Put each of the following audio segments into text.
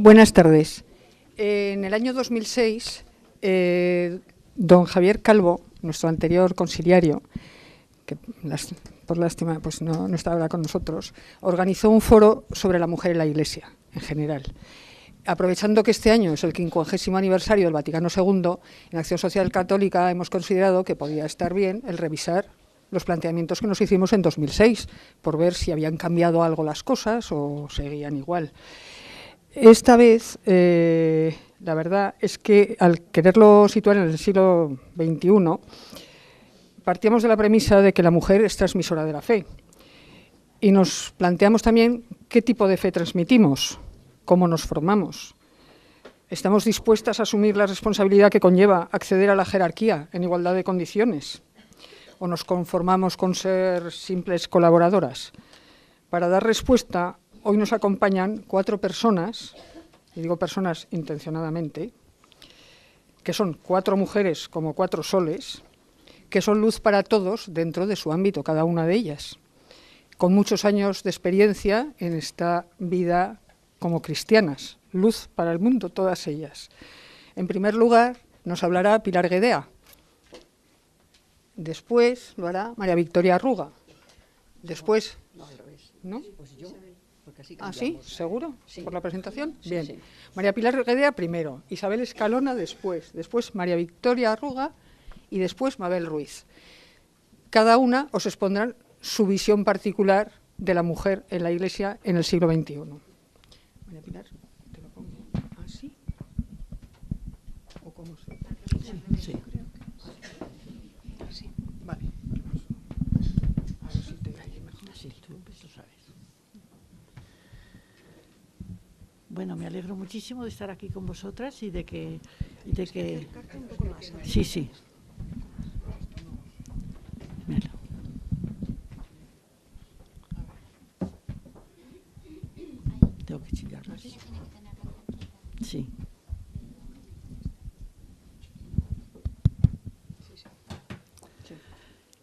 Buenas tardes. En el año 2006, don Javier Calvo, nuestro anterior consiliario, que por lástima pues no está ahora con nosotros, organizó un foro sobre la mujer en la Iglesia en general. Aprovechando que este año es el 50º aniversario del Vaticano II, en Acción Social Católica hemos considerado que podía estar bien el revisar los planteamientos que nos hicimos en 2006, por ver si habían cambiado algo las cosas o seguían igual. Esta vez, la verdad es que al quererlo situar en el siglo XXI, partíamos de la premisa de que la mujer es transmisora de la fe. Y nos planteamos también qué tipo de fe transmitimos, cómo nos formamos. ¿Estamos dispuestas a asumir la responsabilidad que conlleva acceder a la jerarquía en igualdad de condiciones? ¿O nos conformamos con ser simples colaboradoras? Para dar respuesta, hoy nos acompañan 4 personas, y digo personas intencionadamente, que son 4 mujeres como 4 soles, que son luz para todos dentro de su ámbito, cada una de ellas, con muchos años de experiencia en esta vida como cristianas, luz para el mundo, todas ellas. En primer lugar, nos hablará Pilar Guedea. Después lo hará María Victoria Arruga. Después... No, al revés. ¿No? Pues yo, porque así ¿Ah, sí? cambiamos. ¿Seguro? Sí. ¿Por la presentación? Sí, Bien. sí. María Pilar Guedea primero, Isabel Escalona después María Victoria Arruga y después Mabel Ruiz. Cada una os expondrá su visión particular de la mujer en la Iglesia en el siglo XXI. María Pilar, ¿te lo pongo así? ¿O cómo se...? Sí. Así, vale. A ver si te oye mejor. Así, tú lo sabes. Bueno, me alegro muchísimo de estar aquí con vosotras y de que... Sí, sí. Míralo. Tengo que chillarlo así. Sí.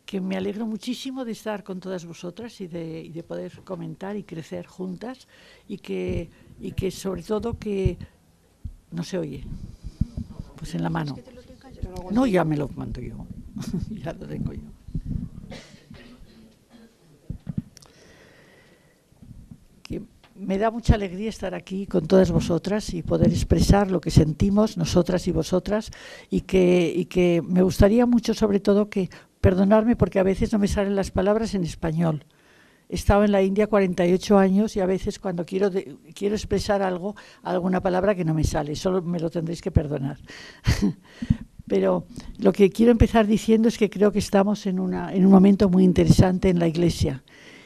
Que me alegro muchísimo de estar con todas vosotras y de poder comentar y crecer juntas y que sobre todo que no se oye, pues en la mano. No, ya me lo mando yo, ya lo tengo yo. Que me da mucha alegría estar aquí con todas vosotras y poder expresar lo que sentimos nosotras y vosotras y que me gustaría mucho sobre todo que perdonarme porque a veces no me salen las palabras en español. He estado en la India 48 años y a veces cuando quiero expresar algo, alguna palabra que no me sale, solo me lo tendréis que perdonar. Pero lo que quiero empezar diciendo es que creo que estamos en un momento muy interesante en la Iglesia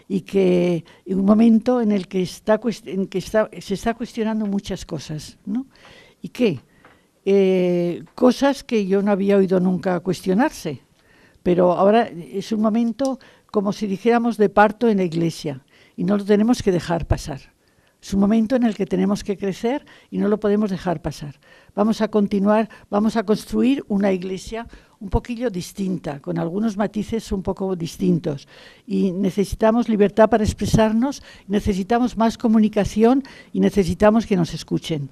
y que en un momento en el que se está cuestionando muchas cosas, ¿no? ¿Y qué? Cosas que yo no había oído nunca cuestionarse. Pero ahora es un momento, como si dijéramos, de parto en la Iglesia y no lo tenemos que dejar pasar. Es un momento en el que tenemos que crecer y no lo podemos dejar pasar. Vamos a continuar, vamos a construir una Iglesia un poquillo distinta, con algunos matices un poco distintos. Y necesitamos libertad para expresarnos, necesitamos más comunicación y necesitamos que nos escuchen.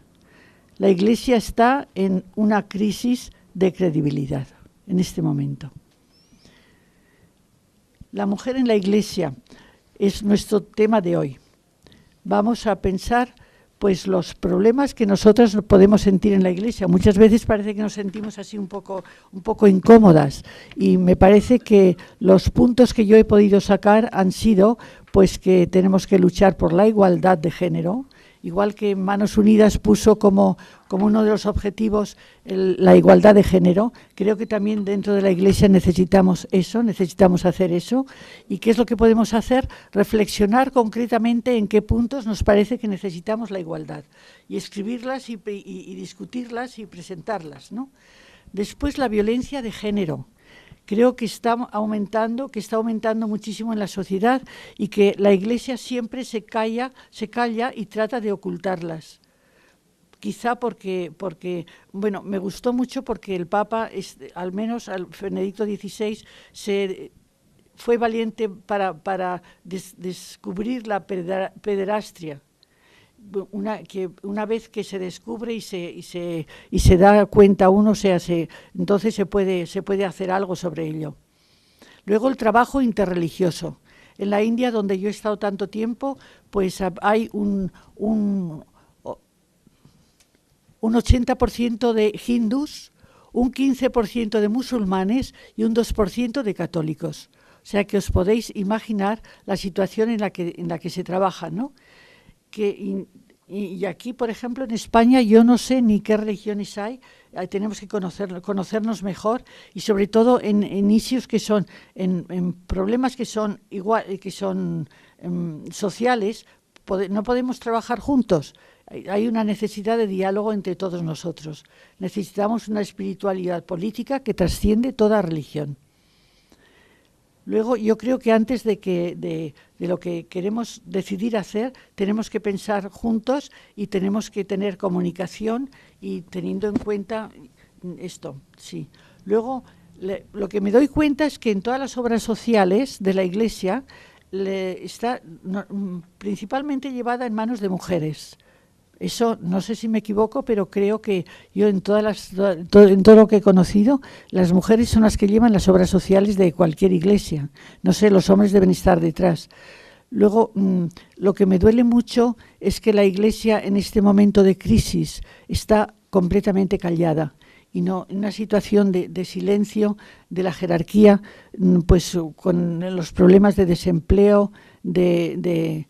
La Iglesia está en una crisis de credibilidad en este momento. La mujer en la Iglesia es nuestro tema de hoy. Vamos a pensar pues los problemas que nosotras podemos sentir en la Iglesia. Muchas veces parece que nos sentimos así un poco incómodas y me parece que los puntos que yo he podido sacar han sido pues que tenemos que luchar por la igualdad de género, igual que Manos Unidas puso como uno de los objetivos la igualdad de género. Creo que también dentro de la Iglesia necesitamos eso, necesitamos hacer eso. ¿Y qué es lo que podemos hacer? Reflexionar concretamente en qué puntos nos parece que necesitamos la igualdad y escribirlas y discutirlas y presentarlas, ¿no? Después, la violencia de género. Creo que está aumentando muchísimo en la sociedad y que la Iglesia siempre se calla y trata de ocultarlas. Quizá porque bueno, me gustó mucho porque el Papa, al menos Benedicto XVI, fue valiente para descubrir la pederastia. que una vez que se descubre y se da cuenta uno, entonces se puede hacer algo sobre ello. Luego el trabajo interreligioso. En la India, donde yo he estado tanto tiempo, pues hay un 80% de hindús, un 15% de musulmanes y un 2% de católicos. O sea que os podéis imaginar la situación en la que se trabaja, ¿no? Y aquí, por ejemplo, en España, yo no sé ni qué religiones hay, tenemos que conocernos mejor, y sobre todo en issues que son, en problemas que son sociales, no podemos trabajar juntos. Hay una necesidad de diálogo entre todos nosotros. Necesitamos una espiritualidad política que trasciende toda religión. Luego, yo creo que antes de lo que queremos decidir hacer, tenemos que pensar juntos y tenemos que tener comunicación y teniendo en cuenta esto, sí. Luego, lo que me doy cuenta es que en todas las obras sociales de la Iglesia está principalmente llevada en manos de mujeres. Eso, no sé si me equivoco, pero creo que yo en todo lo que he conocido, las mujeres son las que llevan las obras sociales de cualquier iglesia. No sé, los hombres deben estar detrás. Luego, lo que me duele mucho es que la Iglesia en este momento de crisis está completamente callada y no en una situación de silencio de la jerarquía, pues con los problemas de desempleo, de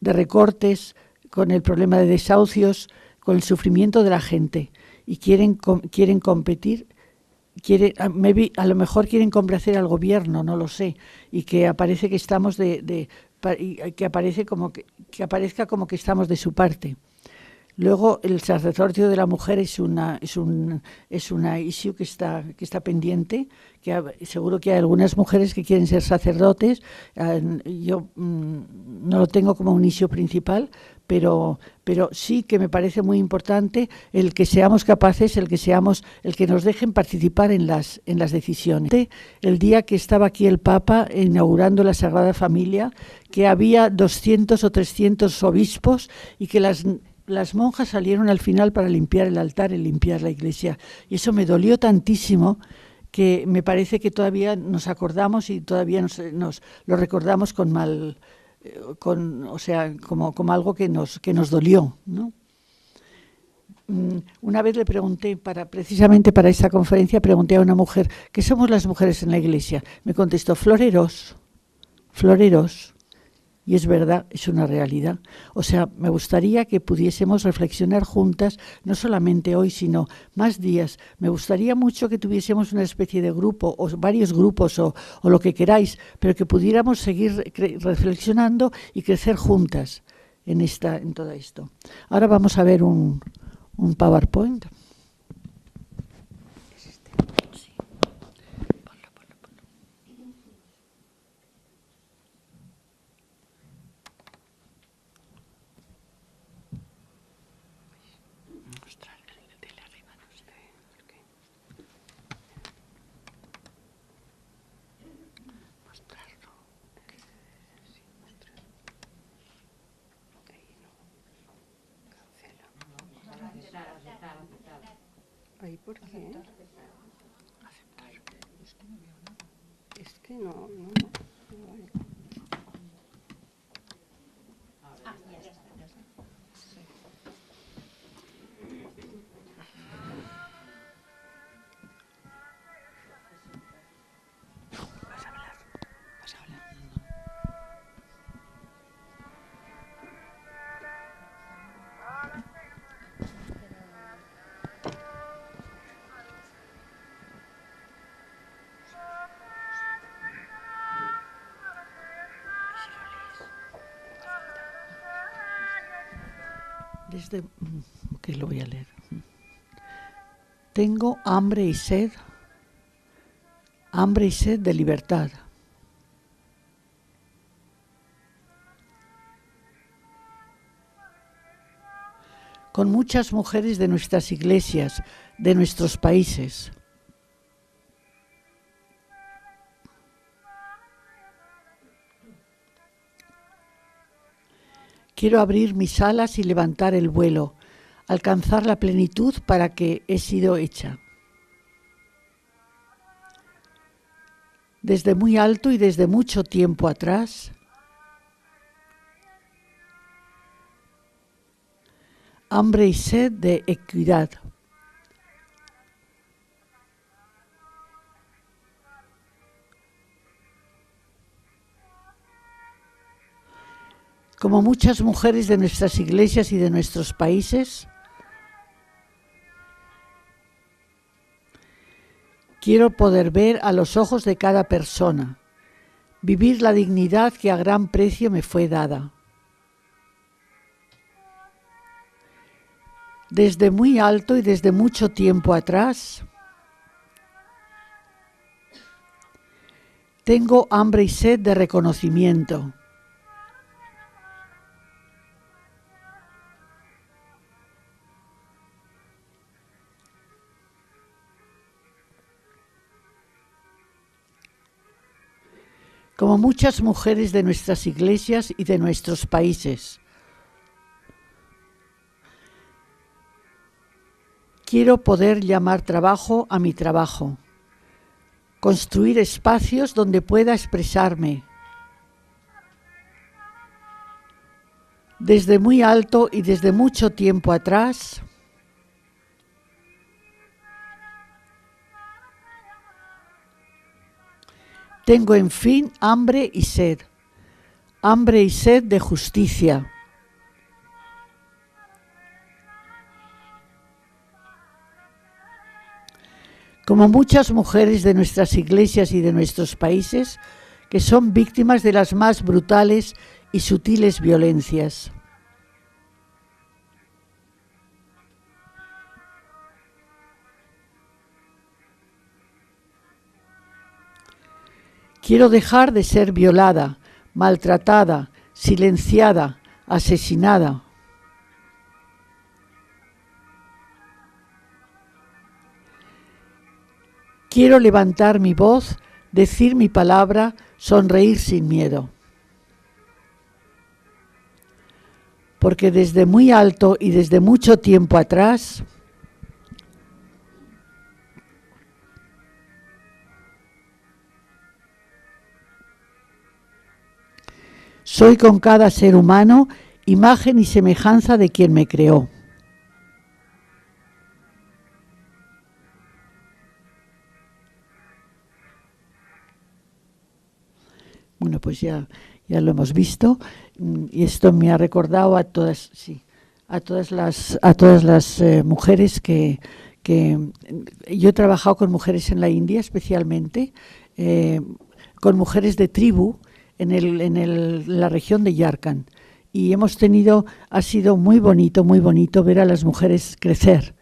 recortes, con el problema de desahucios, con el sufrimiento de la gente, y quieren competir. A lo mejor quieren complacer al gobierno, no lo sé, y que aparece que estamos que aparezca como que estamos de su parte. Luego, el sacerdocio de la mujer es una issue que está pendiente, seguro que hay algunas mujeres que quieren ser sacerdotes. Yo no lo tengo como un issue principal, pero sí que me parece muy importante el que seamos capaces, el que nos dejen participar en las decisiones. El día que estaba aquí el Papa inaugurando la Sagrada Familia, que había 200 o 300 obispos y que las monjas salieron al final para limpiar el altar y limpiar la iglesia. Y eso me dolió tantísimo que me parece que todavía nos acordamos y todavía nos lo recordamos como algo que nos dolió, ¿no? Una vez le pregunté, precisamente para esta conferencia, pregunté a una mujer, ¿qué somos las mujeres en la iglesia? Me contestó, floreros. Y es verdad, es una realidad. O sea, me gustaría que pudiésemos reflexionar juntas, no solamente hoy, sino más días. Me gustaría mucho que tuviésemos una especie de grupo, o varios grupos, o lo que queráis, pero que pudiéramos seguir reflexionando y crecer juntas en todo esto. Ahora vamos a ver un PowerPoint. Ay, ¿por qué? Es que no. Vas a hablar. Que lo voy a leer. Tengo hambre y sed de libertad. Con muchas mujeres de nuestras iglesias, de nuestros países. Quiero abrir mis alas y levantar el vuelo, alcanzar la plenitud para que he sido hecha. Desde muy alto y desde mucho tiempo atrás, hambre y sed de equidad. Como muchas mujeres de nuestras iglesias y de nuestros países, quiero poder ver a los ojos de cada persona, vivir la dignidad que a gran precio me fue dada. Desde muy alto y desde mucho tiempo atrás, tengo hambre y sed de reconocimiento. Como muchas mujeres de nuestras iglesias y de nuestros países, quiero poder llamar trabajo a mi trabajo, construir espacios donde pueda expresarme. Desde muy alto y desde mucho tiempo atrás, tengo en fin hambre y sed de justicia. Como muchas mujeres de nuestras iglesias y de nuestros países, que son víctimas de las más brutales y sutiles violencias. Quiero dejar de ser violada, maltratada, silenciada, asesinada. Quiero levantar mi voz, decir mi palabra, sonreír sin miedo. Porque desde muy alto y desde mucho tiempo atrás, soy con cada ser humano imagen y semejanza de quien me creó. Bueno, pues ya lo hemos visto y esto me ha recordado a todas las mujeres que yo he trabajado con mujeres en la India especialmente, con mujeres de tribu en la región de Yarkand, y ha sido muy bonito ver a las mujeres crecer.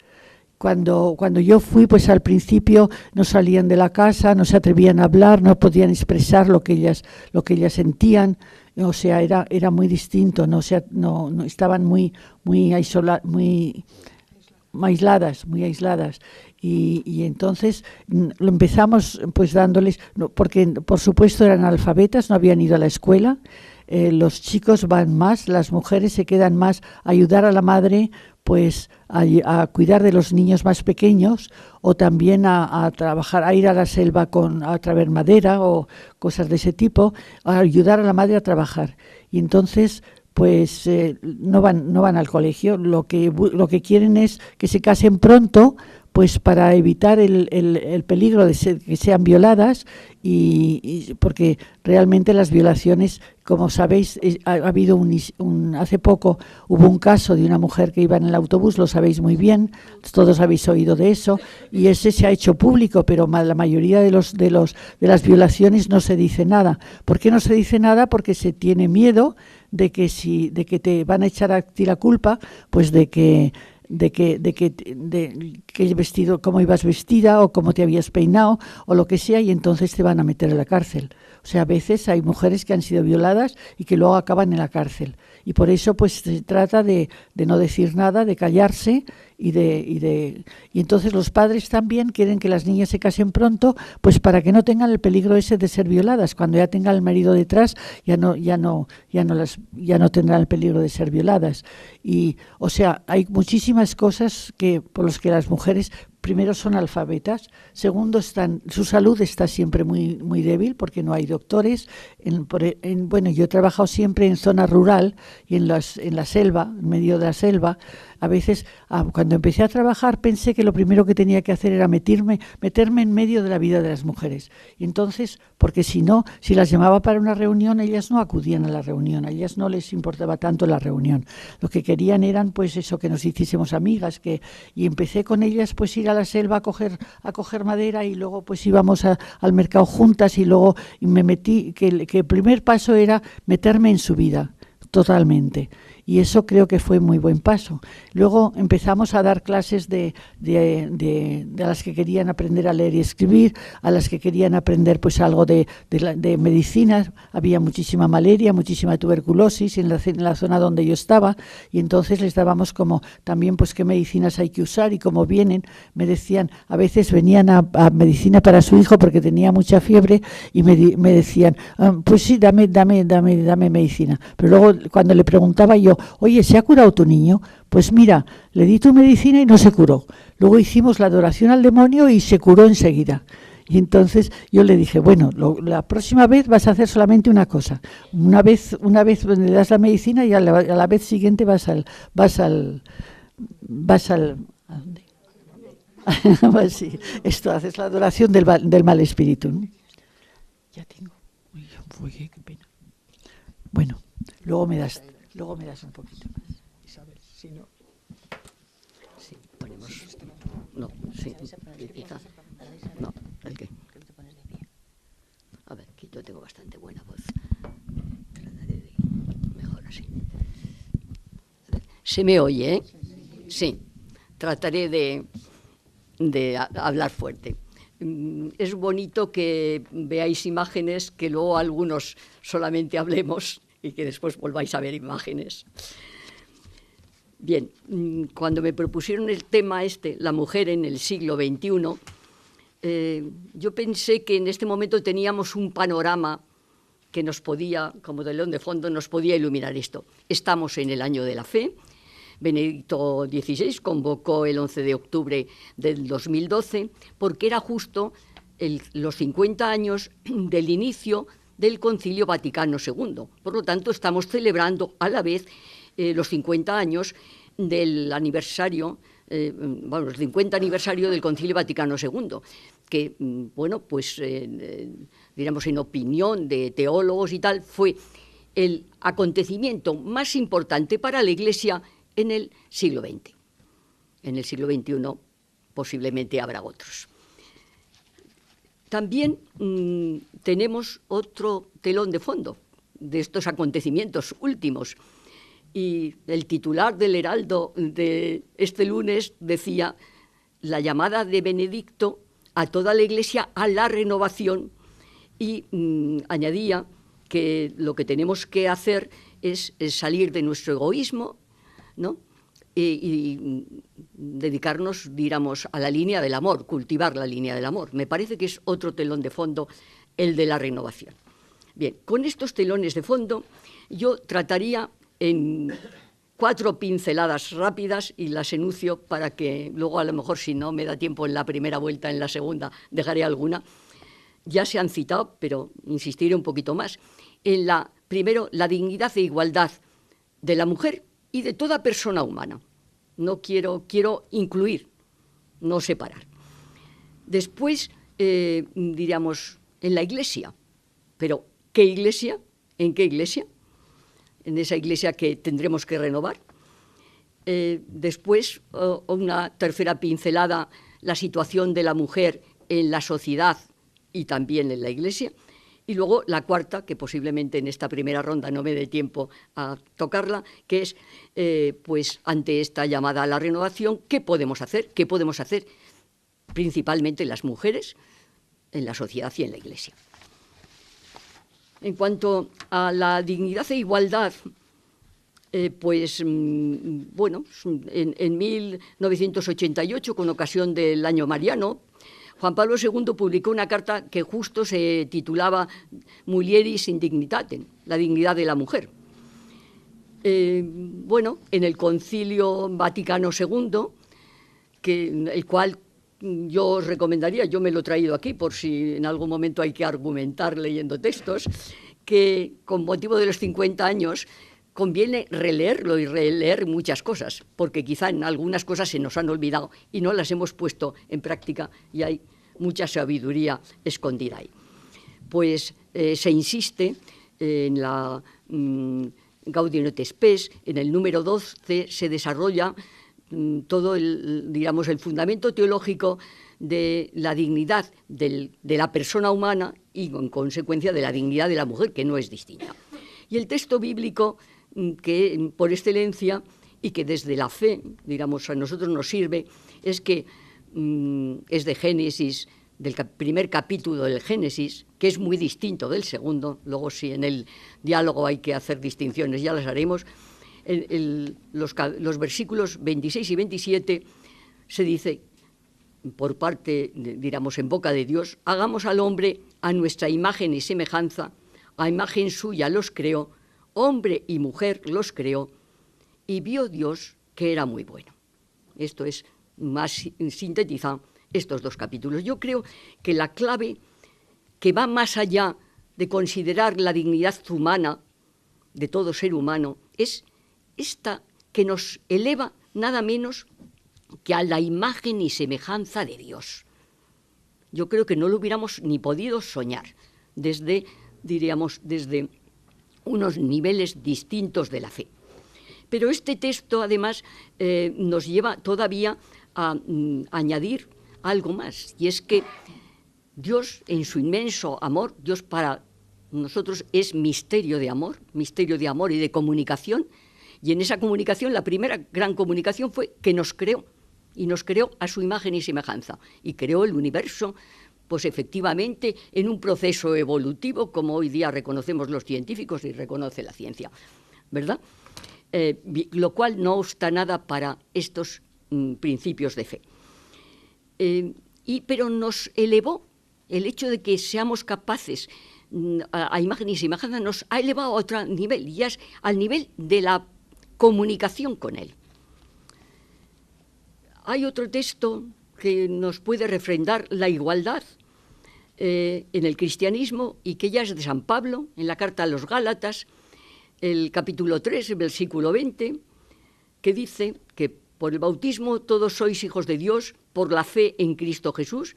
Cuando yo fui, pues al principio no salían de la casa, no se atrevían a hablar, no podían expresar lo que ellas sentían, o sea, era muy distinto, no estaban muy aisladas. Y entonces lo empezamos pues dándoles, porque por supuesto eran analfabetas, no habían ido a la escuela. Los chicos van más, las mujeres se quedan más a ayudar a la madre, pues a cuidar de los niños más pequeños, o también a trabajar, a ir a la selva a traer madera o cosas de ese tipo, a ayudar a la madre a trabajar. Y entonces pues no van al colegio. Lo que quieren es que se casen pronto, pues para evitar el peligro de que sean violadas, y porque realmente las violaciones, como sabéis, ha habido hace poco hubo un caso de una mujer que iba en el autobús, lo sabéis muy bien, todos habéis oído de eso, y ese se ha hecho público, pero la mayoría de las violaciones no se dice nada. ¿Por qué no se dice nada? Porque se tiene miedo de que te van a echar a ti la culpa, pues de qué vestido, cómo ibas vestida o cómo te habías peinado o lo que sea, y entonces te van a meter en la cárcel. O sea, a veces hay mujeres que han sido violadas y que luego acaban en la cárcel. Y por eso pues se trata de no decir nada, de callarse y entonces los padres también quieren que las niñas se casen pronto, pues para que no tengan el peligro ese de ser violadas. Cuando ya tengan el marido detrás, ya no tendrán el peligro de ser violadas. Y, o sea, hay muchísimas cosas por las que las mujeres, primero, son alfabetas, segundo, su salud está siempre muy, muy débil porque no hay doctores. Bueno, yo he trabajado siempre en zona rural y en la selva, en medio de la selva. A veces, cuando empecé a trabajar, pensé que lo primero que tenía que hacer era meterme en medio de la vida de las mujeres. Y entonces, porque si no, si las llamaba para una reunión, ellas no acudían a la reunión, a ellas no les importaba tanto la reunión. Lo que querían eran, pues eso, que nos hiciésemos amigas, y empecé con ellas, pues ir a la selva a coger madera, y luego pues íbamos al mercado juntas, y luego me metí, que el primer paso era meterme en su vida, totalmente. Y eso creo que fue muy buen paso. Luego empezamos a dar clases de las que querían aprender a leer y escribir, a las que querían aprender pues algo de medicina. Había muchísima malaria, muchísima tuberculosis en la zona donde yo estaba, y entonces les dábamos como también pues qué medicinas hay que usar y cómo vienen. Me decían, a veces venían a medicina para su hijo porque tenía mucha fiebre, y me decían, pues sí, dame medicina. Pero luego cuando le preguntaba yo, oye, ¿se ha curado tu niño? Pues mira, le di tu medicina y no se curó. Luego hicimos la adoración al demonio y se curó enseguida. Y entonces yo le dije, bueno, la próxima vez vas a hacer solamente una cosa. Una vez le das la medicina, y a la vez siguiente vas al ¿a dónde? Sí, esto, haces la adoración del mal espíritu, ¿no? Ya tengo. Uy, qué pena. Bueno, luego me das un poquito más, Isabel, si no. Sí, ponemos. No, sí, quizás. No, ¿el qué? A ver, que yo tengo bastante buena voz. Trataré de mejor así. ¿Se me oye, eh? Sí, trataré de hablar fuerte. Es bonito que veáis imágenes, que luego algunos solamente hablemos y que después volváis a ver imágenes. Bien, cuando me propusieron el tema la mujer en el siglo XXI, yo pensé que en este momento teníamos un panorama que nos podía, como telón de fondo, nos podía iluminar esto. Estamos en el año de la fe. Benedicto XVI convocó el 11 de octubre del 2012 porque era justo los 50 años del inicio del Concilio Vaticano II. Por lo tanto, estamos celebrando a la vez los 50 años del aniversario, el 50 aniversario del Concilio Vaticano II, que, bueno, pues, diríamos, en opinión de teólogos y tal, fue el acontecimiento más importante para la Iglesia en el siglo XX. En el siglo XXI posiblemente habrá otros. También tenemos otro telón de fondo de estos acontecimientos últimos. Y el titular del Heraldo de este lunes decía: la llamada de Benedicto a toda la Iglesia a la renovación, y añadía que lo que tenemos que hacer es salir de nuestro egoísmo, ¿no? Y dedicarnos, diríamos, a la línea del amor, cultivar la línea del amor. Me parece que es otro telón de fondo el de la renovación. Bien, con estos telones de fondo yo trataría en 4 pinceladas rápidas, y las enuncio para que luego, a lo mejor, si no me da tiempo en la primera vuelta, en la segunda dejaré alguna. Ya se han citado, pero insistiré un poquito más. Primero, la dignidad e igualdad de la mujer y de toda persona humana. No quiero incluir, no separar. Después, diríamos, en la Iglesia. Pero, ¿qué Iglesia? ¿En qué Iglesia? En esa Iglesia que tendremos que renovar. Después, una tercera pincelada, la situación de la mujer en la sociedad y también en la Iglesia. Y luego la cuarta, que posiblemente en esta primera ronda no me dé tiempo a tocarla, que es, pues, ante esta llamada a la renovación, ¿qué podemos hacer? ¿Qué podemos hacer principalmente las mujeres en la sociedad y en la Iglesia? En cuanto a la dignidad e igualdad, Bueno, en 1988, con ocasión del Año Mariano, Juan Pablo II publicó una carta que justo se titulaba Mulieris in Dignitatem, la dignidad de la mujer. Bueno, en el Concilio Vaticano II, el cual yo os recomendaría, yo me lo he traído aquí por si en algún momento hay que argumentar leyendo textos, que con motivo de los 50 años conviene releerlo y releer muchas cosas, porque quizá en algunas cosas se nos han olvidado y no las hemos puesto en práctica y hay mucha sabiduría escondida ahí. Pues se insiste en la Gaudium et Spes, en el número 12 se desarrolla todo digamos, el fundamento teológico de la dignidad de la persona humana y, en consecuencia, de la dignidad de la mujer, que no es distinta. Y el texto bíblico que, por excelencia, y que desde la fe, digamos, a nosotros nos sirve, es que es de Génesis, del primer capítulo del Génesis, que es muy distinto del segundo. Luego, si en el diálogo hay que hacer distinciones, ya las haremos. Los versículos 26 y 27 se dice, por parte, digamos, en boca de Dios, hagamos al hombre a nuestra imagen y semejanza, a imagen suya los creó, hombre y mujer los creó, y vio Dios que era muy bueno. Esto es más sintetizado estos dos capítulos. Yo creo que la clave que va más allá de considerar la dignidad humana de todo ser humano es esta que nos eleva nada menos que a la imagen y semejanza de Dios. Yo creo que no lo hubiéramos ni podido soñar desde, diríamos, desde unos niveles distintos de la fe. Pero este texto, además, nos lleva todavía a añadir algo más, y es que Dios, en su inmenso amor, Dios para nosotros es misterio de amor y de comunicación, y en esa comunicación, la primera gran comunicación fue que nos creó, y nos creó a su imagen y semejanza, y creó el universo, pues efectivamente, en un proceso evolutivo, como hoy día reconocemos los científicos y reconoce la ciencia, ¿verdad? Lo cual no obsta nada para estos principios de fe. Pero nos elevó el hecho de que seamos capaces, a imagen y semejanza, nos ha elevado a otro nivel, y es al nivel de la comunicación con Él. Hay otro texto que nos puede refrendar la igualdad en el cristianismo, y que ya es de San Pablo, en la carta a los Gálatas, el capítulo 3, el versículo 20, que dice que por el bautismo todos sois hijos de Dios por la fe en Cristo Jesús,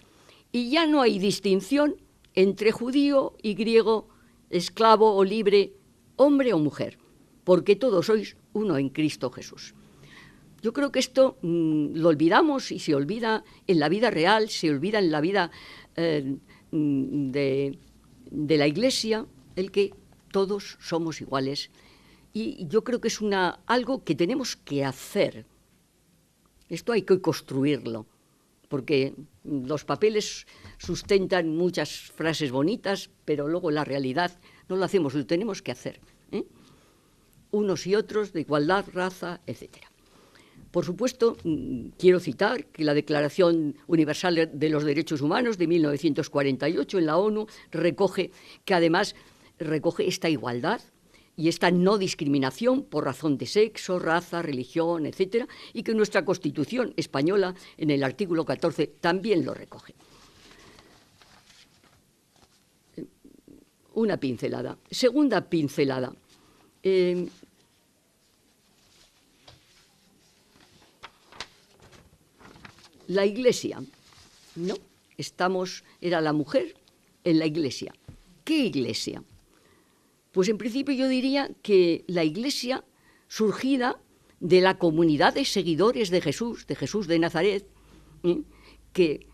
y ya no hay distinción entre judío y griego, esclavo o libre, hombre o mujer, porque todos sois uno en Cristo Jesús. Yo creo que esto lo olvidamos, y se olvida en la vida real, se olvida en la vida de la Iglesia, el que todos somos iguales. Y yo creo que es algo que tenemos que hacer. Esto hay que construirlo, porque los papeles sustentan muchas frases bonitas, pero luego la realidad no lo hacemos, lo tenemos que hacer, unos y otros, de igualdad, raza, etcétera. Por supuesto, quiero citar que la Declaración Universal de los Derechos Humanos de 1948 en la ONU recoge esta igualdad y esta no discriminación por razón de sexo, raza, religión, etcétera, y que nuestra Constitución española, en el artículo 14, también lo recoge. Una pincelada. Segunda pincelada. La Iglesia, ¿no? Era la mujer en la Iglesia. ¿Qué Iglesia? Pues en principio yo diría que la Iglesia surgida de la comunidad de seguidores de Jesús de Nazaret, que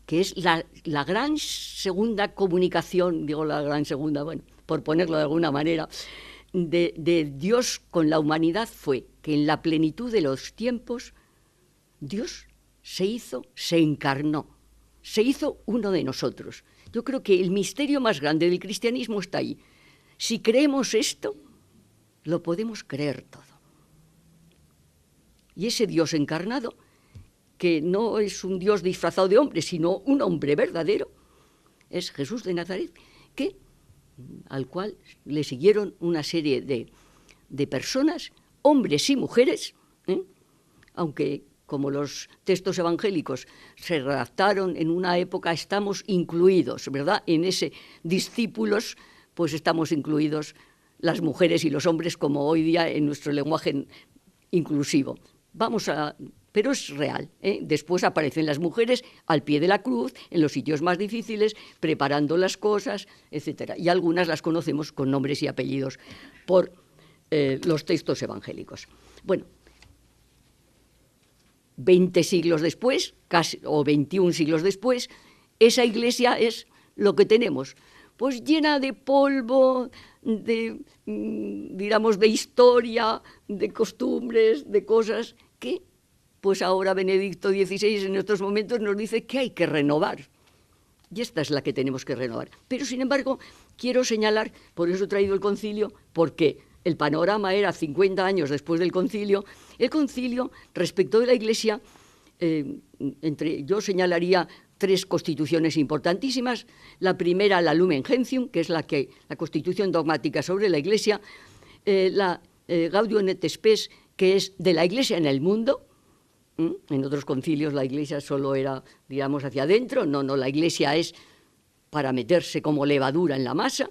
es la gran segunda comunicación, digo la gran segunda, bueno, por ponerlo de alguna manera, de Dios con la humanidad, fue que en la plenitud de los tiempos Dios se encarnó, se hizo uno de nosotros. Yo creo que el misterio más grande del cristianismo está ahí. Si creemos esto, lo podemos creer todo. Y ese Dios encarnado, que no es un Dios disfrazado de hombre, sino un hombre verdadero, es Jesús de Nazaret, al cual le siguieron una serie de personas, hombres y mujeres, aunque como los textos evangélicos se redactaron en una época, estamos incluidos, ¿verdad? En ese discípulos, pues estamos incluidos las mujeres y los hombres, como hoy día en nuestro lenguaje inclusivo. Pero es real, ¿eh? Después aparecen las mujeres al pie de la cruz, en los sitios más difíciles, preparando las cosas, etc. Y algunas las conocemos con nombres y apellidos por los textos evangélicos. Bueno, 20 siglos después, casi, o 21 siglos después, esa iglesia es lo que tenemos, pues llena de polvo, digamos, de historia, de costumbres, de cosas que, pues ahora Benedicto XVI en estos momentos nos dice que hay que renovar. Y esta es la que tenemos que renovar. Pero, sin embargo, quiero señalar, por eso he traído el concilio, porque el panorama era 50 años después del concilio. El concilio, respecto de la Iglesia, yo señalaría 3 constituciones importantísimas. La primera, la Lumen Gentium, que es la constitución dogmática sobre la Iglesia, la Gaudium et Spes, que es de la Iglesia en el mundo. En otros concilios la Iglesia solo era, digamos, hacia adentro. No, la Iglesia es para meterse como levadura en la masa.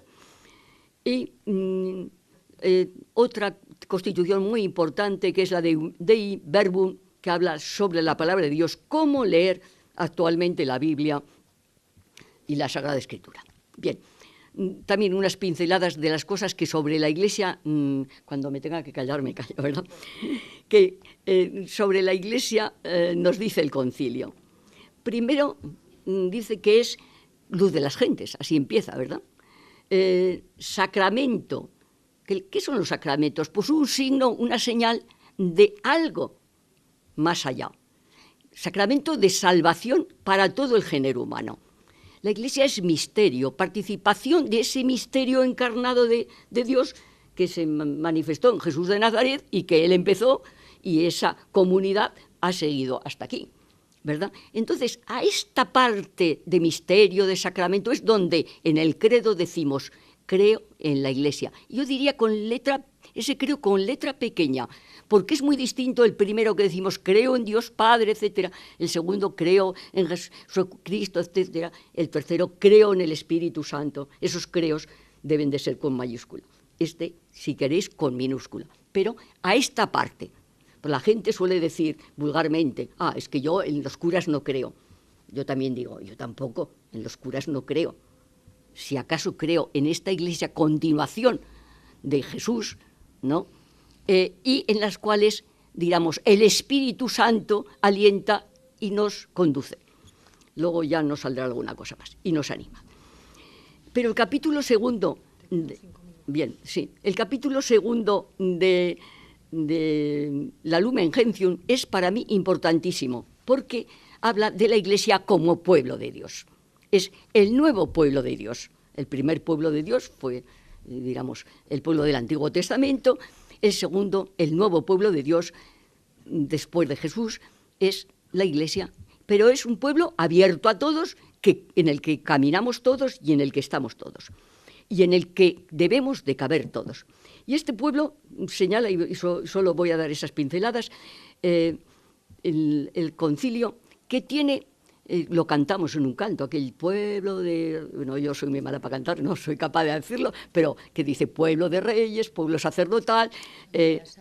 Y otra constitución muy importante, que es la de Dei Verbum, que habla sobre la palabra de Dios, cómo leer actualmente la Biblia y la Sagrada Escritura. Bien, también unas pinceladas de las cosas que sobre la Iglesia, cuando me tenga que callar me callo, ¿verdad? Que sobre la Iglesia nos dice el concilio. Primero dice que es luz de las gentes, así empieza, ¿verdad? Sacramento. ¿Qué son los sacramentos? Pues un signo, una señal de algo más allá. Sacramento de salvación para todo el género humano. La Iglesia es misterio, participación de ese misterio encarnado de Dios que se manifestó en Jesús de Nazaret y que Él empezó, y esa comunidad ha seguido hasta aquí, ¿verdad? Entonces, a esta parte de misterio, de sacramento, es donde en el credo decimos: creo en la Iglesia. Yo diría ese creo con letra pequeña, porque es muy distinto el primero que decimos creo en Dios Padre, etcétera, el segundo creo en Jesucristo, etcétera, el tercero creo en el Espíritu Santo. Esos creos deben de ser con mayúscula. Si queréis, con minúscula. Pero a esta parte, pues la gente suele decir vulgarmente: es que yo en los curas no creo. Yo también digo, yo tampoco en los curas no creo. Si acaso creo en esta Iglesia continuación de Jesús, ¿no? Y en las cuales, digamos, el Espíritu Santo alienta y nos conduce. Luego ya nos saldrá alguna cosa más y nos anima. Pero el capítulo segundo, el capítulo segundo de la Lumen Gentium es para mí importantísimo, porque habla de la Iglesia como pueblo de Dios. Es el nuevo pueblo de Dios. El primer pueblo de Dios fue, digamos, el pueblo del Antiguo Testamento. El segundo, el nuevo pueblo de Dios, después de Jesús, es la Iglesia. Pero es un pueblo abierto a todos, en el que caminamos todos y en el que estamos todos. Y en el que debemos de caber todos. Y este pueblo señala, y solo voy a dar esas pinceladas, el concilio, que tiene... lo cantamos en un canto, aquel pueblo de... Bueno, yo soy muy mala para cantar, no soy capaz de decirlo, pero que dice pueblo de reyes, pueblo sacerdotal,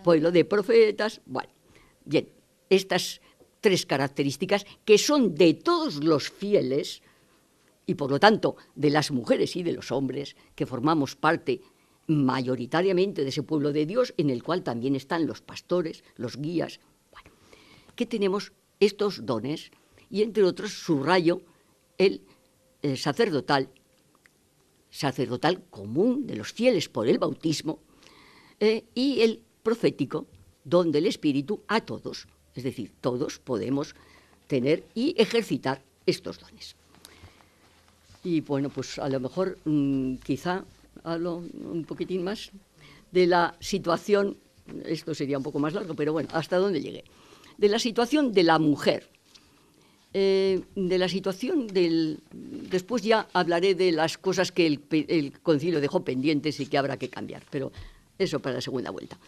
pueblo de profetas. Bueno, bien, estas 3 características que son de todos los fieles y, por lo tanto, de las mujeres y de los hombres, que formamos parte mayoritariamente de ese pueblo de Dios, en el cual también están los pastores, los guías. Bueno, que tenemos estos dones. Y entre otros subrayo el sacerdotal común de los fieles por el bautismo, y el profético, don del Espíritu a todos. Es decir, todos podemos tener y ejercitar estos dones. Y bueno, pues a lo mejor quizá hablo un poquitín más de la situación, esto sería un poco más largo, pero bueno, hasta dónde llegué. de la situación de la mujer. De la situación después ya hablaré de las cosas que el concilio dejó pendientes y que habrá que cambiar, pero eso para la segunda vuelta.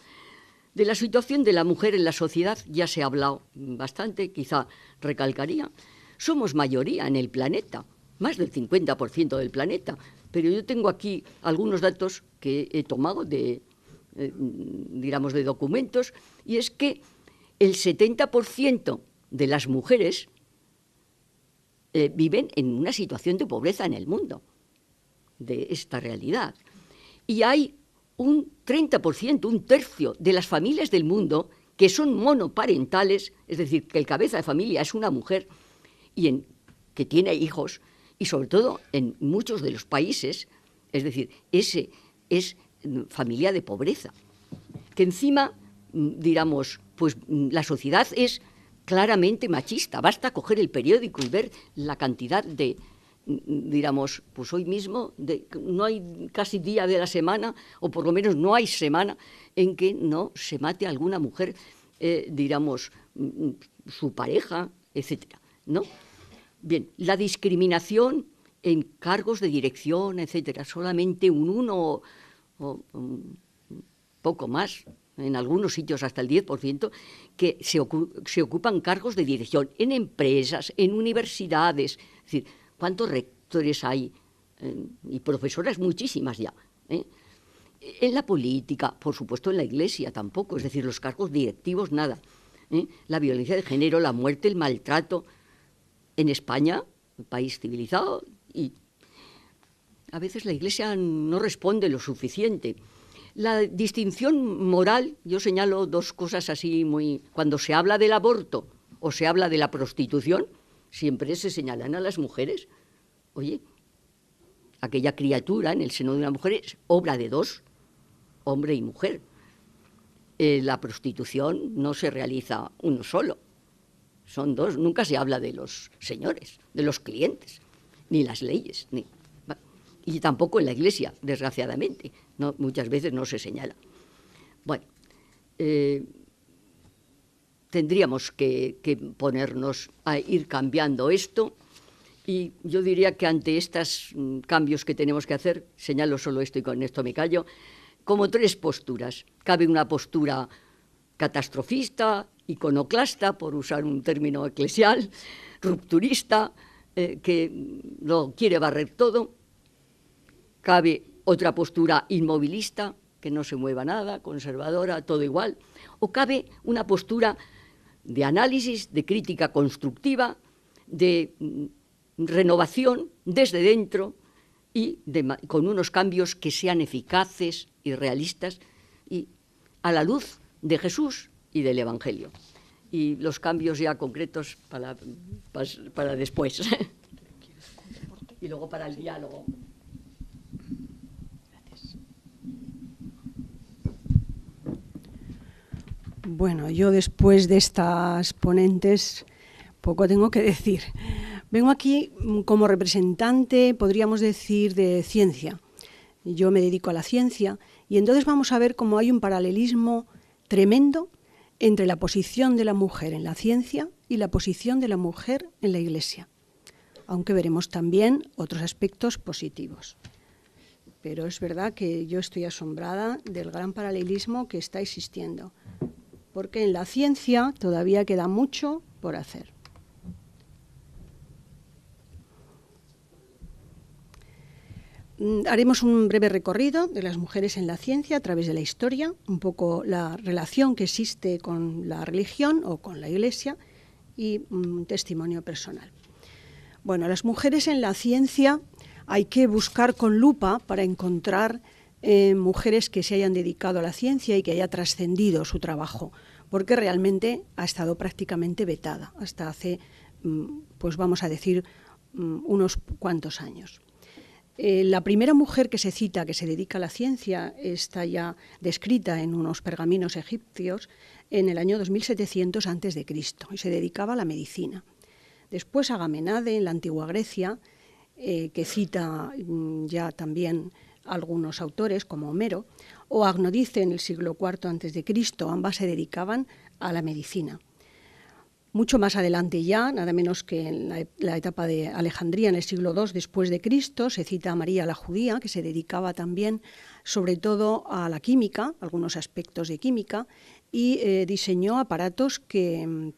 De la situación de la mujer en la sociedad ya se ha hablado bastante, quizá recalcaría. Somos mayoría en el planeta, más del 50% del planeta, pero yo tengo aquí algunos datos que he tomado de documentos, y es que el 70% de las mujeres viven en una situación de pobreza en el mundo, de esta realidad. Y hay un 30%, un tercio de las familias del mundo que son monoparentales, es decir, que el cabeza de familia es una mujer y que tiene hijos, y sobre todo en muchos de los países, es decir, ese es familia de pobreza. Que encima, pues la sociedad es claramente machista. Basta coger el periódico y ver la cantidad de, pues hoy mismo, no hay casi día de la semana, o por lo menos no hay semana en que no se mate a alguna mujer, su pareja, etcétera, ¿no? Bien, la discriminación en cargos de dirección, etcétera, solamente un 1 o poco más, en algunos sitios hasta el 10%, que se ocupan cargos de dirección en empresas, en universidades. Es decir, ¿cuántos rectores hay? Y profesoras muchísimas ya. En la política, por supuesto en la Iglesia tampoco, es decir, los cargos directivos, nada. La violencia de género, la muerte, el maltrato. En España, un país civilizado, y a veces la Iglesia no responde lo suficiente. La distinción moral, yo señalo dos cosas así muy... Cuando se habla del aborto o se habla de la prostitución, siempre se señalan a las mujeres. Oye, aquella criatura en el seno de una mujer es obra de dos, hombre y mujer. La prostitución no se realiza uno solo, son dos. Nunca se habla de los señores, de los clientes, ni las leyes, y tampoco en la Iglesia, desgraciadamente. No, muchas veces no se señala. Bueno, tendríamos que ponernos a ir cambiando esto, y yo diría que ante estos cambios que tenemos que hacer, señalo solo esto y con esto me callo, como tres posturas. Cabe una postura catastrofista, iconoclasta, por usar un término eclesial, rupturista, que lo quiere barrer todo. Cabe otra postura inmovilista, que no se mueva nada, conservadora, todo igual. O cabe una postura de análisis, de crítica constructiva, de renovación desde dentro y con unos cambios que sean eficaces y realistas y a la luz de Jesús y del Evangelio. Y los cambios ya concretos para después. Y luego para el diálogo. Bueno, yo después de estas ponentes poco tengo que decir. Vengo aquí como representante, podríamos decir, de ciencia. Yo me dedico a la ciencia y entonces vamos a ver cómo hay un paralelismo tremendo entre la posición de la mujer en la ciencia y la posición de la mujer en la Iglesia, aunque veremos también otros aspectos positivos. Pero es verdad que yo estoy asombrada del gran paralelismo que está existiendo, porque en la ciencia todavía queda mucho por hacer. Haremos un breve recorrido de las mujeres en la ciencia a través de la historia, un poco la relación que existe con la religión o con la Iglesia y un testimonio personal. Bueno, las mujeres en la ciencia hay que buscar con lupa para encontrar mujeres que se hayan dedicado a la ciencia y que haya trascendido su trabajo, porque realmente ha estado prácticamente vetada hasta hace, pues vamos a decir, unos cuantos años. La primera mujer que se cita, que se dedica a la ciencia, está ya descrita en unos pergaminos egipcios en el año 2700 a.C. y se dedicaba a la medicina. Después Agamenade, en la antigua Grecia, que cita ya también algunos autores como Homero, o Agnodice en el siglo IV a.C., ambas se dedicaban a la medicina. Mucho más adelante ya, nada menos que en la etapa de Alejandría, en el siglo II después de Cristo, se cita a María la judía, que se dedicaba también sobre todo a la química, algunos aspectos de química, y diseñó aparatos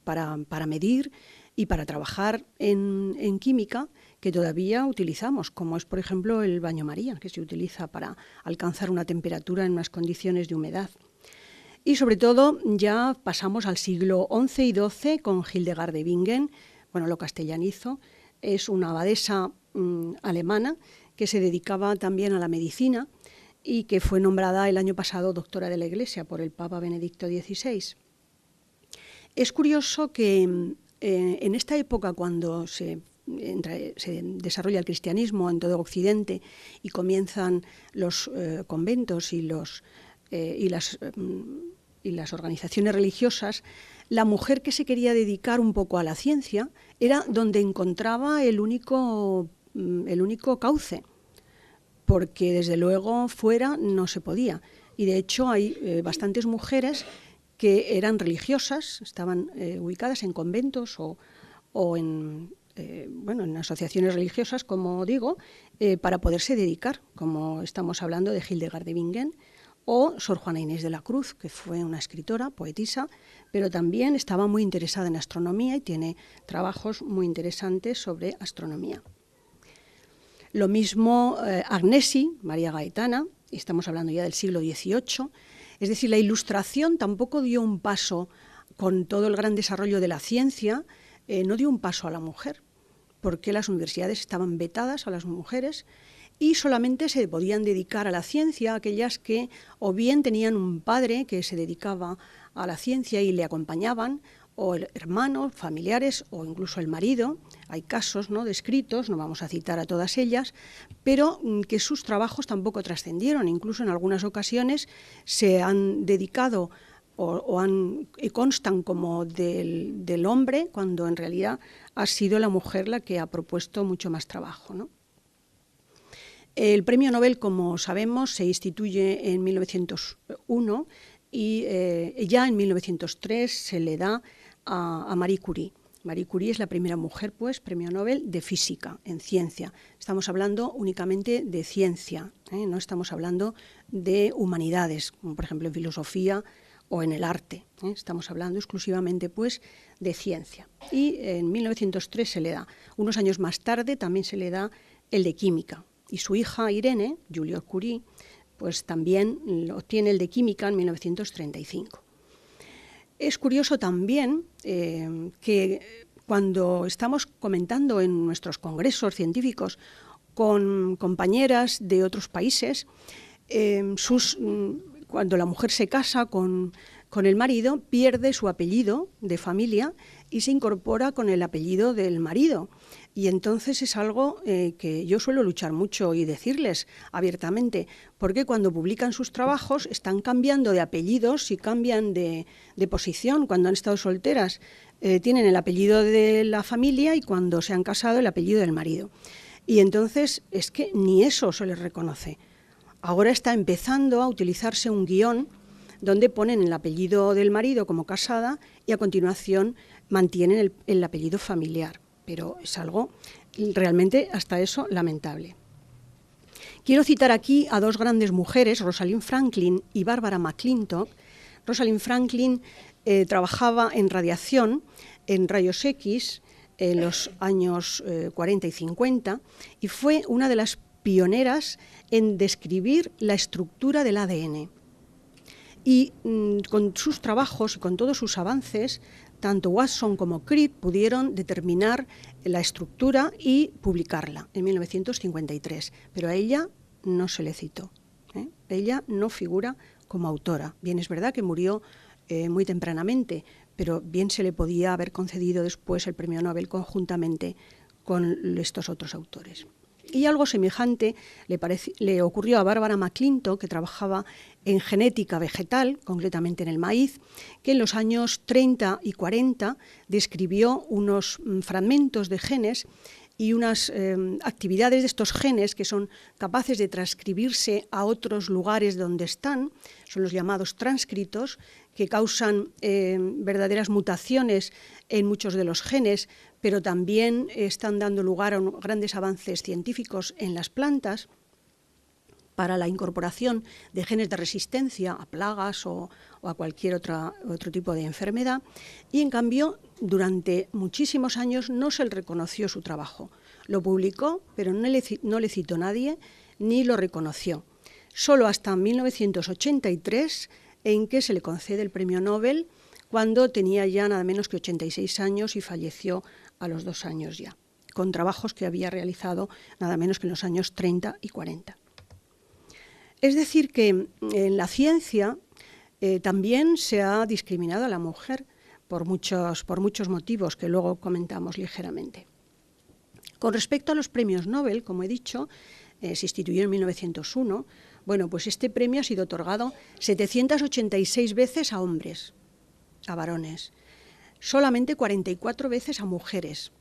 para medir y para trabajar en química que todavía utilizamos, como es, por ejemplo, el baño María, que se utiliza para alcanzar una temperatura en unas condiciones de humedad. Y sobre todo ya pasamos al siglo XI y XII con Hildegard de Bingen, bueno, lo castellanizo, es una abadesa alemana que se dedicaba también a la medicina y que fue nombrada el año pasado doctora de la Iglesia por el Papa Benedicto XVI. Es curioso que en esta época, cuando se desarrolla el cristianismo en todo Occidente y comienzan los conventos y las organizaciones religiosas, la mujer que se quería dedicar un poco a la ciencia era donde encontraba el único cauce, porque desde luego fuera no se podía. Y de hecho hay bastantes mujeres que eran religiosas, estaban ubicadas en conventos o en asociaciones religiosas, como digo, para poderse dedicar, como estamos hablando de Hildegard de Bingen, o Sor Juana Inés de la Cruz, que fue una escritora, poetisa, pero también estaba muy interesada en astronomía y tiene trabajos muy interesantes sobre astronomía. Lo mismo Agnesi, María Gaetana, y estamos hablando ya del siglo XVIII, es decir, la Ilustración tampoco dio un paso, con todo el gran desarrollo de la ciencia, no dio un paso a la mujer, porque las universidades estaban vetadas a las mujeres y solamente se podían dedicar a la ciencia aquellas que o bien tenían un padre que se dedicaba a la ciencia y le acompañaban, o hermanos, familiares o incluso el marido. Hay casos, ¿no?, descritos, no vamos a citar a todas ellas, pero que sus trabajos tampoco trascendieron. Incluso en algunas ocasiones se han dedicado constan como del hombre, cuando en realidad ha sido la mujer la que ha propuesto mucho más trabajo, ¿no? El premio Nobel, como sabemos, se instituye en 1901 y ya en 1903 se le da a Marie Curie. Marie Curie es la primera mujer, pues, premio Nobel de física, en ciencia. Estamos hablando únicamente de ciencia, no estamos hablando de humanidades, como por ejemplo en filosofía o en el arte. Estamos hablando exclusivamente, pues, de ciencia. Y en 1903 se le da. Unos años más tarde también se le da el de química. Y su hija Irene, Julie Curie, pues también obtiene el de química en 1935. Es curioso también que cuando estamos comentando en nuestros congresos científicos con compañeras de otros países, cuando la mujer se casa con el marido, pierde su apellido de familia y se incorpora con el apellido del marido. Y entonces es algo que yo suelo luchar mucho y decirles abiertamente, porque cuando publican sus trabajos están cambiando de apellidos y cambian de posición. Cuando han estado solteras tienen el apellido de la familia y cuando se han casado el apellido del marido. Y entonces es que ni eso se les reconoce. Ahora está empezando a utilizarse un guión donde ponen el apellido del marido como casada y a continuación mantienen el apellido familiar. Pero es algo realmente hasta eso lamentable. Quiero citar aquí a dos grandes mujeres, Rosalind Franklin y Barbara McClintock. Rosalind Franklin trabajaba en radiación, en rayos X, en los años 40 y 50, y fue una de las pioneras en describir la estructura del ADN. Y con sus trabajos y con todos sus avances, tanto Watson como Crick pudieron determinar la estructura y publicarla en 1953, pero a ella no se le citó. Ella no figura como autora. Bien, es verdad que murió muy tempranamente, pero bien se le podía haber concedido después el premio Nobel conjuntamente con estos otros autores. Y algo semejante le ocurrió a Barbara McClintock, que trabajaba en genética vegetal, concretamente en el maíz, que en los años 30 y 40 describió unos fragmentos de genes y unas actividades de estos genes que son capaces de transcribirse a otros lugares donde están, son los llamados transcritos, que causan verdaderas mutaciones en muchos de los genes, pero también están dando lugar a grandes avances científicos en las plantas para la incorporación de genes de resistencia a plagas o a cualquier otro tipo de enfermedad, y en cambio durante muchísimos años no se le reconoció su trabajo. Lo publicó, pero no le citó nadie ni lo reconoció. Solo hasta 1983, en que se le concede el premio Nobel, cuando tenía ya nada menos que 86 años y falleció a los 2 años ya, con trabajos que había realizado nada menos que en los años 30 y 40. Es decir, que en la ciencia también se ha discriminado a la mujer por muchos motivos que luego comentamos ligeramente. Con respecto a los premios Nobel, como he dicho, se instituyó en 1901. Bueno, pues este premio ha sido otorgado 786 veces a hombres, a varones, solamente 44 veces a mujeres,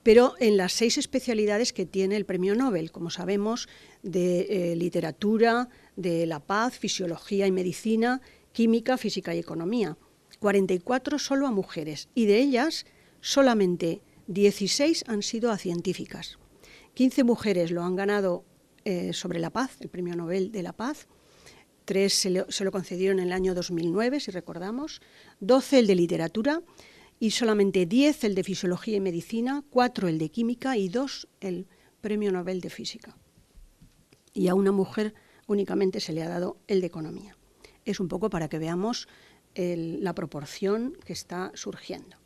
pero en las 6 especialidades que tiene el premio Nobel, como sabemos, de literatura, de la paz, fisiología y medicina, química, física y economía. 44 solo a mujeres, y de ellas solamente 16 han sido a científicas. 15 mujeres lo han ganado sobre la paz, el premio Nobel de la paz. 3 se lo concedieron en el año 2009, si recordamos, 12 el de literatura, y solamente 10 el de fisiología y medicina, 4 el de química y 2 el premio Nobel de física. Y a una mujer únicamente se le ha dado el de economía. Es un poco para que veamos la proporción que está surgiendo.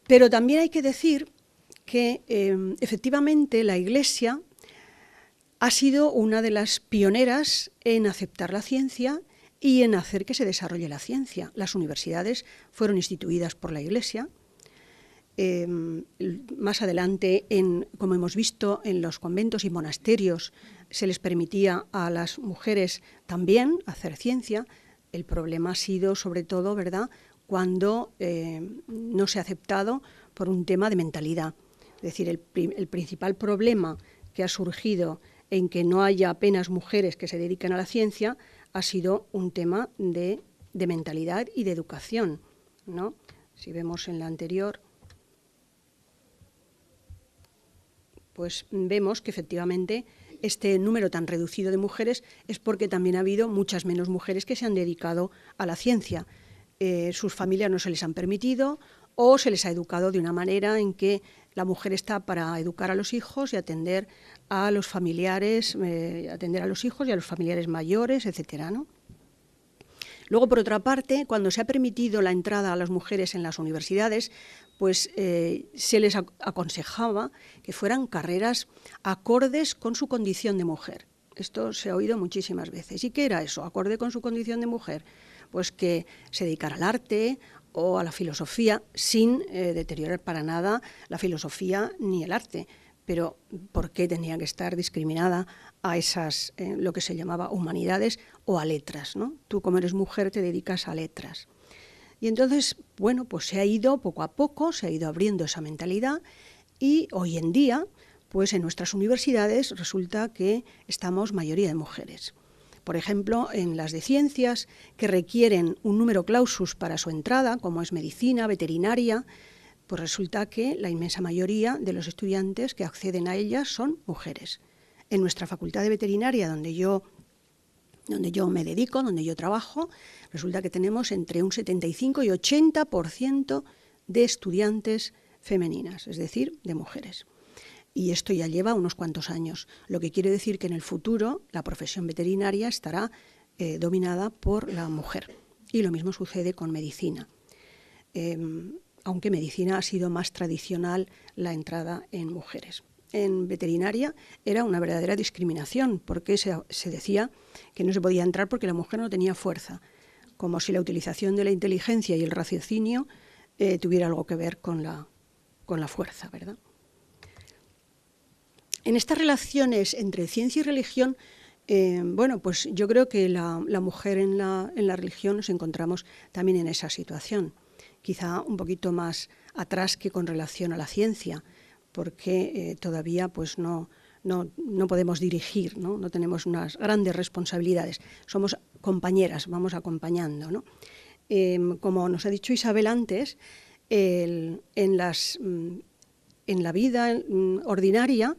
Pero también hay que decir que efectivamente la Iglesia ha sido una de las pioneras en aceptar la ciencia y en hacer que se desarrolle la ciencia. Las universidades fueron instituidas por la Iglesia. Más adelante, como hemos visto, en los conventos y monasterios se les permitía a las mujeres también hacer ciencia. El problema ha sido, sobre todo, ¿verdad?, cuando no se ha aceptado por un tema de mentalidad. Es decir, el principal problema que ha surgido en que no haya apenas mujeres que se dediquen a la ciencia ha sido un tema de mentalidad y de educación, ¿no? Si vemos en la anterior, pues vemos que efectivamente este número tan reducido de mujeres es porque también ha habido muchas menos mujeres que se han dedicado a la ciencia. Sus familias no se les han permitido, o se les ha educado de una manera en que la mujer está para educar a los hijos y atender a los familiares, atender a los hijos y a los familiares mayores, etcétera, ¿no? Luego, por otra parte, cuando se ha permitido la entrada a las mujeres en las universidades, pues se les aconsejaba que fueran carreras acordes con su condición de mujer. Esto se ha oído muchísimas veces. ¿Y qué era eso, acorde con su condición de mujer? Pues que se dedicara al arte o a la filosofía, sin deteriorar para nada la filosofía ni el arte. Pero ¿por qué tenía que estar discriminada a esas, lo que se llamaba humanidades o a letras, ¿no? Tú, como eres mujer, te dedicas a letras. Y entonces, bueno, pues se ha ido poco a poco, se ha ido abriendo esa mentalidad, y hoy en día, pues en nuestras universidades resulta que estamos mayoría de mujeres. Por ejemplo, en las de ciencias, que requieren un número clausus para su entrada, como es medicina, veterinaria, pues resulta que la inmensa mayoría de los estudiantes que acceden a ellas son mujeres. En nuestra facultad de veterinaria, donde yo me dedico, donde yo trabajo, resulta que tenemos entre un 75 y 80% de estudiantes femeninas, es decir, de mujeres. Y esto ya lleva unos cuantos años, lo que quiere decir que en el futuro la profesión veterinaria estará dominada por la mujer. Y lo mismo sucede con medicina. Aunque medicina ha sido más tradicional la entrada en mujeres. En veterinaria era una verdadera discriminación, porque se decía que no se podía entrar porque la mujer no tenía fuerza, como si la utilización de la inteligencia y el raciocinio tuviera algo que ver con la fuerza, ¿verdad? En estas relaciones entre ciencia y religión, bueno, pues yo creo que la mujer en la religión nos encontramos también en esa situación, quizá un poquito más atrás que con relación a la ciencia, porque todavía pues no podemos dirigir, ¿no? tenemos unas grandes responsabilidades. Somos compañeras, vamos acompañando, ¿no? Como nos ha dicho Isabel antes, en la vida ordinaria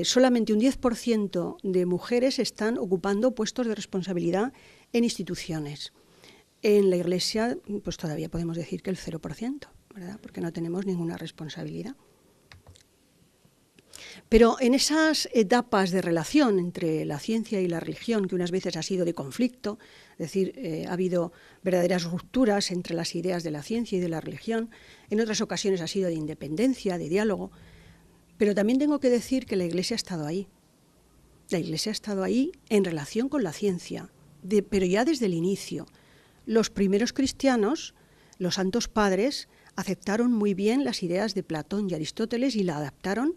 solamente un 10% de mujeres están ocupando puestos de responsabilidad en instituciones. En la Iglesia pues todavía podemos decir que el 0%, ¿verdad? Porque no tenemos ninguna responsabilidad. Pero en esas etapas de relación entre la ciencia y la religión, que unas veces ha sido de conflicto, es decir, ha habido verdaderas rupturas entre las ideas de la ciencia y de la religión, en otras ocasiones ha sido de independencia, de diálogo, pero también tengo que decir que la Iglesia ha estado ahí. La Iglesia ha estado ahí en relación con la ciencia, pero ya desde el inicio. Los primeros cristianos, los santos padres, aceptaron muy bien las ideas de Platón y Aristóteles y la adaptaron,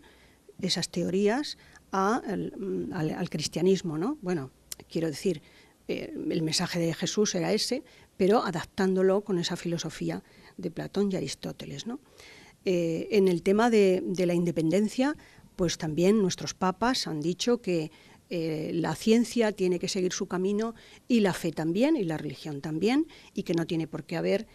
esas teorías, al cristianismo, ¿no? Bueno, quiero decir, el mensaje de Jesús era ese, pero adaptándolo con esa filosofía de Platón y Aristóteles, ¿no? En el tema de la independencia, pues también nuestros papas han dicho que la ciencia tiene que seguir su camino y la fe también, y la religión también, y que no tiene por qué haber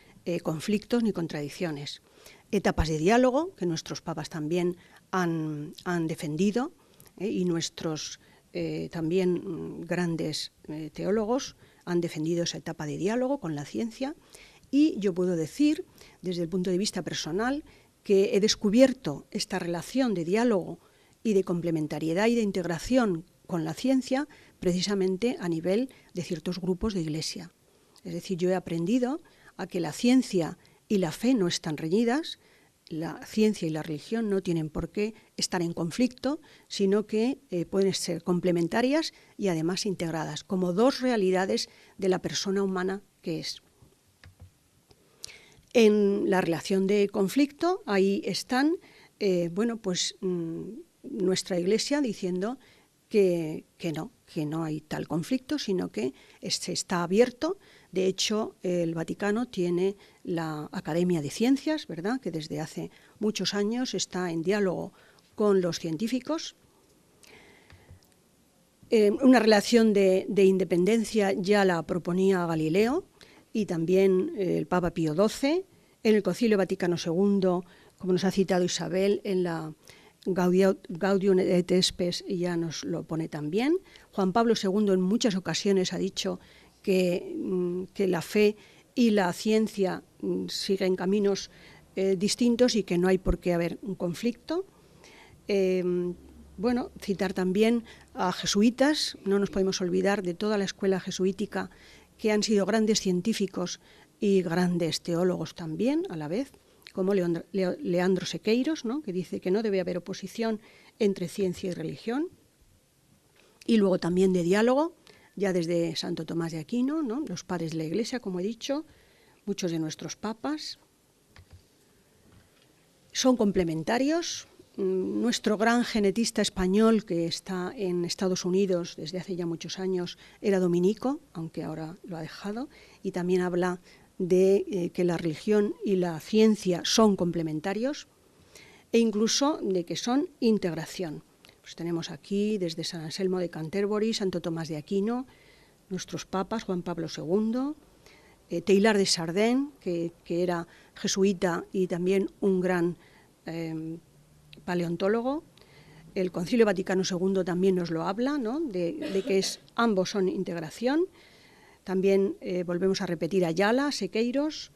conflictos ni contradicciones. Etapas de diálogo, que nuestros papas también han defendido, y nuestros también grandes teólogos han defendido esa etapa de diálogo con la ciencia. Y yo puedo decir, desde el punto de vista personal, que he descubierto esta relación de diálogo y de complementariedad y de integración con la ciencia precisamente a nivel de ciertos grupos de Iglesia. Es decir, yo he aprendido a que la ciencia y la fe no están reñidas, la ciencia y la religión no tienen por qué estar en conflicto, sino que pueden ser complementarias y además integradas, como dos realidades de la persona humana que es. En la relación de conflicto, ahí están, nuestra Iglesia diciendo que no hay tal conflicto, sino que se está abierto. De hecho, el Vaticano tiene la Academia de Ciencias, ¿verdad?, que desde hace muchos años está en diálogo con los científicos. Una relación de independencia ya la proponía Galileo y también el Papa Pío XII. En el Concilio Vaticano II, como nos ha citado Isabel, en la Gaudium et Spes ya nos lo pone también. Juan Pablo II en muchas ocasiones ha dicho que la fe y la ciencia siguen caminos distintos y que no hay por qué haber un conflicto. Citar también a jesuitas, no nos podemos olvidar de toda la escuela jesuítica, que han sido grandes científicos y grandes teólogos también a la vez, como Leandro Sequeiros, ¿no?, que dice que no debe haber oposición entre ciencia y religión. Y luego también de diálogo, ya desde Santo Tomás de Aquino, ¿no?, los padres de la Iglesia, como he dicho, muchos de nuestros papas. Son complementarios. Nuestro gran genetista español, que está en Estados Unidos desde hace ya muchos años, era dominico, aunque ahora lo ha dejado, y también habla de que la religión y la ciencia son complementarios e incluso de que son integración. Pues tenemos aquí desde San Anselmo de Canterbury, Santo Tomás de Aquino, nuestros papas, Juan Pablo II, Teilhard de Chardin, que era jesuita y también un gran paleontólogo. El Concilio Vaticano II también nos lo habla, ¿no?, de que ambos son integración. También volvemos a repetir Ayala, Sequeiros,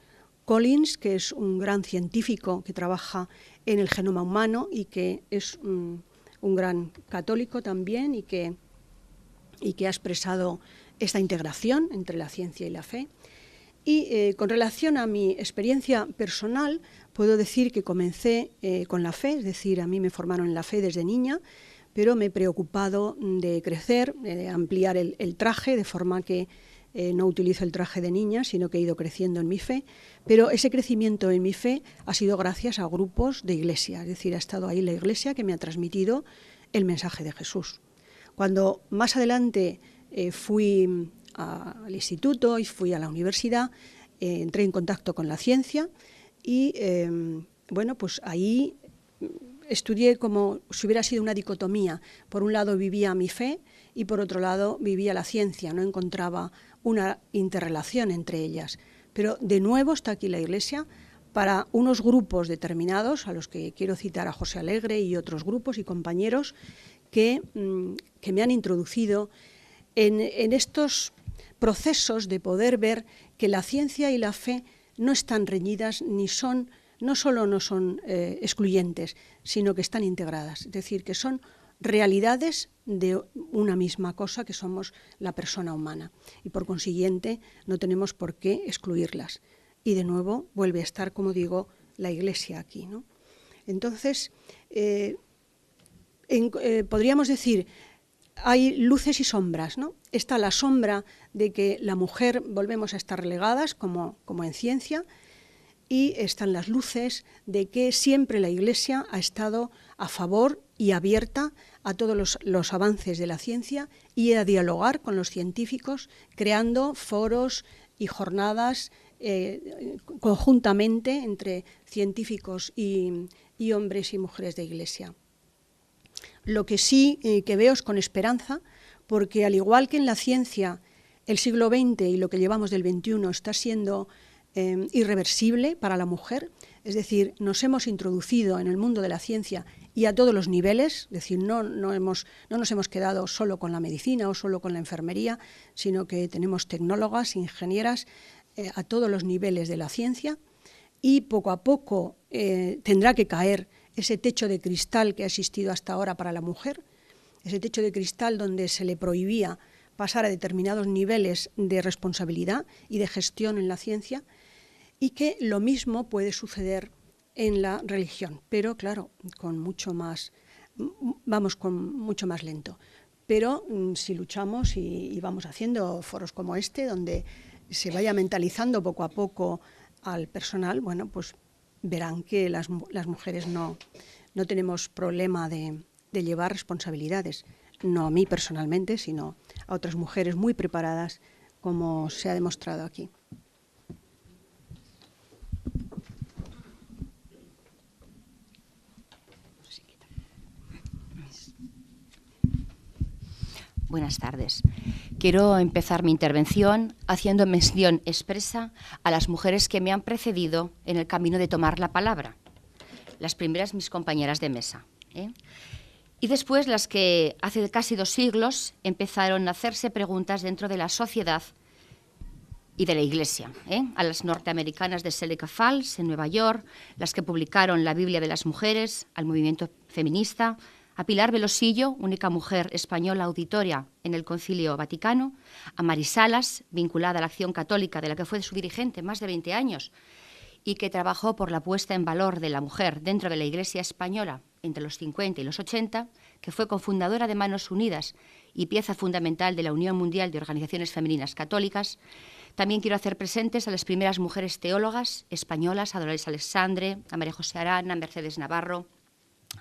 Collins, que es un gran científico que trabaja en el genoma humano y que es un gran católico también y que ha expresado esta integración entre la ciencia y la fe. Y con relación a mi experiencia personal, puedo decir que comencé con la fe, es decir, a mí me formaron en la fe desde niña, pero me he preocupado de crecer, de ampliar el traje, de forma que no utilizo el traje de niña, sino que he ido creciendo en mi fe, pero ese crecimiento en mi fe ha sido gracias a grupos de iglesia, es decir, ha estado ahí la Iglesia que me ha transmitido el mensaje de Jesús. Cuando más adelante fui al instituto y fui a la universidad, entré en contacto con la ciencia y bueno, pues ahí estudié como si hubiera sido una dicotomía. Por un lado vivía mi fe y por otro lado vivía la ciencia, no encontraba una interrelación entre ellas. Pero de nuevo está aquí la Iglesia para unos grupos determinados, a los que quiero citar a José Alegre y otros grupos y compañeros que me han introducido en estos procesos de poder ver que la ciencia y la fe no están reñidas ni son, no solo no son excluyentes, sino que están integradas, es decir, que son realidades de una misma cosa que somos la persona humana y por consiguiente no tenemos por qué excluirlas. Y de nuevo vuelve a estar, como digo, la Iglesia aquí, ¿no? Entonces, podríamos decir, hay luces y sombras, ¿no? Está la sombra de que la mujer volvemos a estar relegadas como en ciencia, y están las luces de que siempre la Iglesia ha estado a favor y abierta a todos los avances de la ciencia y a dialogar con los científicos, creando foros y jornadas conjuntamente entre científicos y hombres y mujeres de Iglesia. Lo que sí que veo es con esperanza, porque al igual que en la ciencia el siglo XX y lo que llevamos del XXI está siendo irreversible para la mujer, es decir, nos hemos introducido en el mundo de la ciencia y a todos los niveles, es decir, no nos hemos quedado solo con la medicina o solo con la enfermería, sino que tenemos tecnólogas, ingenieras a todos los niveles de la ciencia, y poco a poco tendrá que caer ese techo de cristal que ha existido hasta ahora para la mujer, ese techo de cristal donde se le prohibía pasar a determinados niveles de responsabilidad y de gestión en la ciencia, y que lo mismo puede suceder en la religión, pero claro, con mucho más lento. Pero si luchamos y vamos haciendo foros como este, donde se vaya mentalizando poco a poco al personal, bueno, pues verán que las mujeres no tenemos problema de llevar responsabilidades, no a mí personalmente, sino a otras mujeres muy preparadas, como se ha demostrado aquí. Buenas tardes. Quiero empezar mi intervención haciendo mención expresa a las mujeres que me han precedido en el camino de tomar la palabra. Las primeras, mis compañeras de mesa, y después las que hace casi 2 siglos empezaron a hacerse preguntas dentro de la sociedad y de la Iglesia, a las norteamericanas de Seneca Falls, en Nueva York, las que publicaron la Biblia de las mujeres, al movimiento feminista, a Pilar Velosillo, única mujer española auditoria en el Concilio Vaticano, a Mari Salas, vinculada a la Acción Católica, de la que fue su dirigente más de 20 años, y que trabajó por la puesta en valor de la mujer dentro de la Iglesia española entre los 50 y los 80, que fue cofundadora de Manos Unidas y pieza fundamental de la Unión Mundial de Organizaciones Femeninas Católicas. También quiero hacer presentes a las primeras mujeres teólogas españolas, a Dolores Alexandre, a María José Arana, a Mercedes Navarro,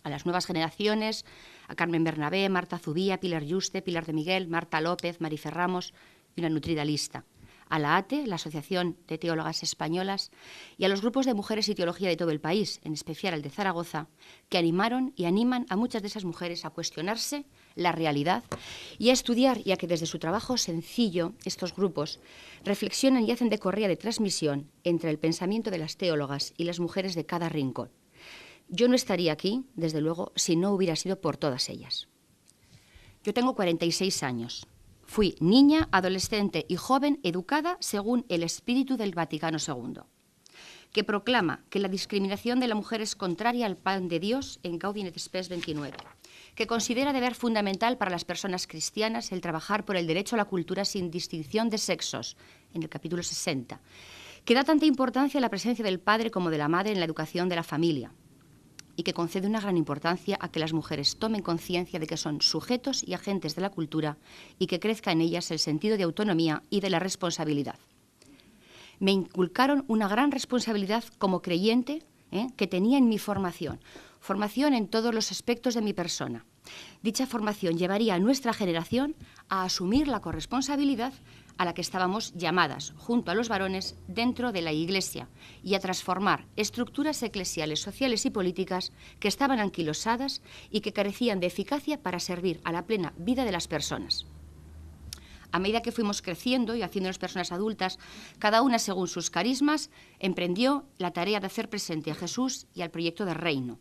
a las nuevas generaciones, a Carmen Bernabé, Marta Zubía, Pilar Yuste, Pilar de Miguel, Marta López, Marife Ramos y una nutrida lista. A la ATE, la Asociación de Teólogas Españolas, y a los grupos de mujeres y teología de todo el país, en especial el de Zaragoza, que animaron y animan a muchas de esas mujeres a cuestionarse la realidad y a estudiar, y a que desde su trabajo sencillo estos grupos reflexionan y hacen de correa de transmisión entre el pensamiento de las teólogas y las mujeres de cada rincón. Yo no estaría aquí, desde luego, si no hubiera sido por todas ellas. Yo tengo 46 años. Fui niña, adolescente y joven educada según el espíritu del Vaticano II, que proclama que la discriminación de la mujer es contraria al plan de Dios en Gaudium et Spes 29, que considera deber fundamental para las personas cristianas el trabajar por el derecho a la cultura sin distinción de sexos, en el capítulo 60, que da tanta importancia a la presencia del padre como de la madre en la educación de la familia, y que concede una gran importancia a que las mujeres tomen conciencia de que son sujetos y agentes de la cultura y que crezca en ellas el sentido de autonomía y de la responsabilidad. Me inculcaron una gran responsabilidad como creyente que tenía en mi formación en todos los aspectos de mi persona, Dicha formación llevaría a nuestra generación a asumir la corresponsabilidad a la que estábamos llamadas, junto a los varones, dentro de la Iglesia, y a transformar estructuras eclesiales, sociales y políticas que estaban anquilosadas y que carecían de eficacia para servir a la plena vida de las personas. A medida que fuimos creciendo y haciéndonos personas adultas, cada una según sus carismas, emprendió la tarea de hacer presente a Jesús y al proyecto del reino.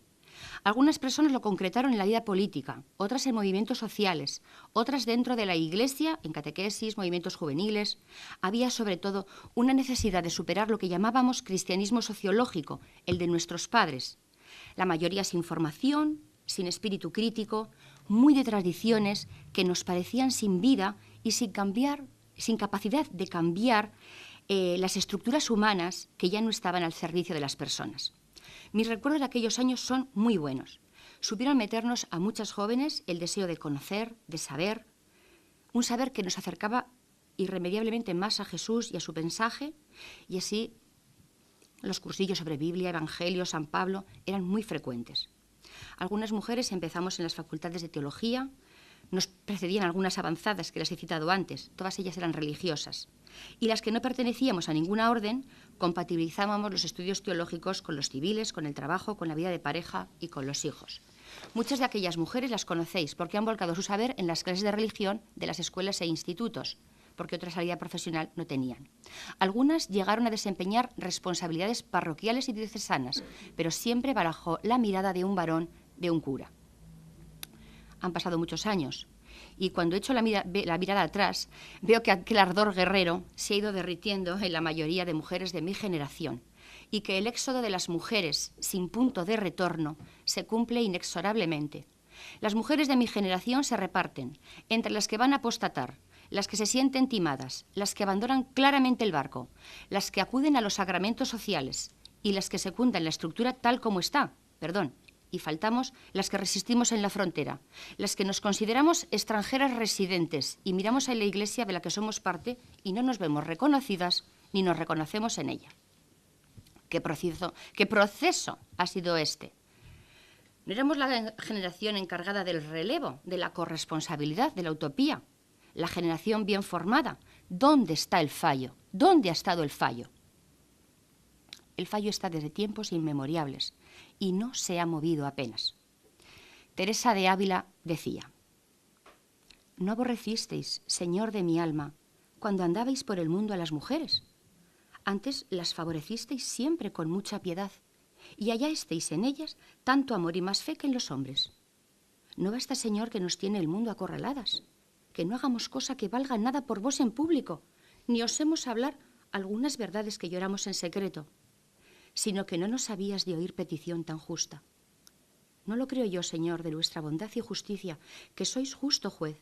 Algunas personas lo concretaron en la vida política, otras en movimientos sociales, otras dentro de la Iglesia, en catequesis, movimientos juveniles. Había sobre todo una necesidad de superar lo que llamábamos cristianismo sociológico, el de nuestros padres. La mayoría sin formación, sin espíritu crítico, muy de tradiciones que nos parecían sin vida y sin capacidad de cambiar las estructuras humanas que ya no estaban al servicio de las personas. Mis recuerdos de aquellos años son muy buenos. Supieron meternos a muchas jóvenes el deseo de conocer, de saber, un saber que nos acercaba irremediablemente más a Jesús y a su mensaje, y así los cursillos sobre Biblia, Evangelio, San Pablo eran muy frecuentes. Algunas mujeres empezamos en las facultades de teología, nos precedían algunas avanzadas que las he citado antes, todas ellas eran religiosas. Y las que no pertenecíamos a ninguna orden, compatibilizábamos los estudios teológicos con los civiles, con el trabajo, con la vida de pareja y con los hijos. Muchas de aquellas mujeres las conocéis porque han volcado su saber en las clases de religión de las escuelas e institutos, porque otra salida profesional no tenían. Algunas llegaron a desempeñar responsabilidades parroquiales y diocesanas, pero siempre bajo la mirada de un varón, de un cura. Han pasado muchos años y cuando echo la mirada atrás veo que aquel ardor guerrero se ha ido derritiendo en la mayoría de mujeres de mi generación y que el éxodo de las mujeres sin punto de retorno se cumple inexorablemente. Las mujeres de mi generación se reparten entre las que van a apostatar, las que se sienten timadas, las que abandonan claramente el barco, las que acuden a los sacramentos sociales y las que secundan la estructura tal como está, y faltamos las que resistimos en la frontera, las que nos consideramos extranjeras residentes y miramos a la Iglesia de la que somos parte y no nos vemos reconocidas ni nos reconocemos en ella. ¿Qué proceso ha sido este? No éramos la generación encargada del relevo, de la corresponsabilidad, de la utopía, la generación bien formada. ¿Dónde está el fallo? ¿Dónde ha estado el fallo? El fallo está desde tiempos inmemoriales y no se ha movido apenas. Teresa de Ávila decía: ¿no aborrecisteis, Señor de mi alma, cuando andabais por el mundo a las mujeres? Antes las favorecisteis siempre con mucha piedad y hallasteis en ellas tanto amor y más fe que en los hombres. ¿No basta, Señor, que nos tiene el mundo acorraladas? Que no hagamos cosa que valga nada por vos en público, ni osemos hablar algunas verdades que lloramos en secreto, sino que no nos habías de oír petición tan justa. No lo creo yo, Señor, de vuestra bondad y justicia, que sois justo juez,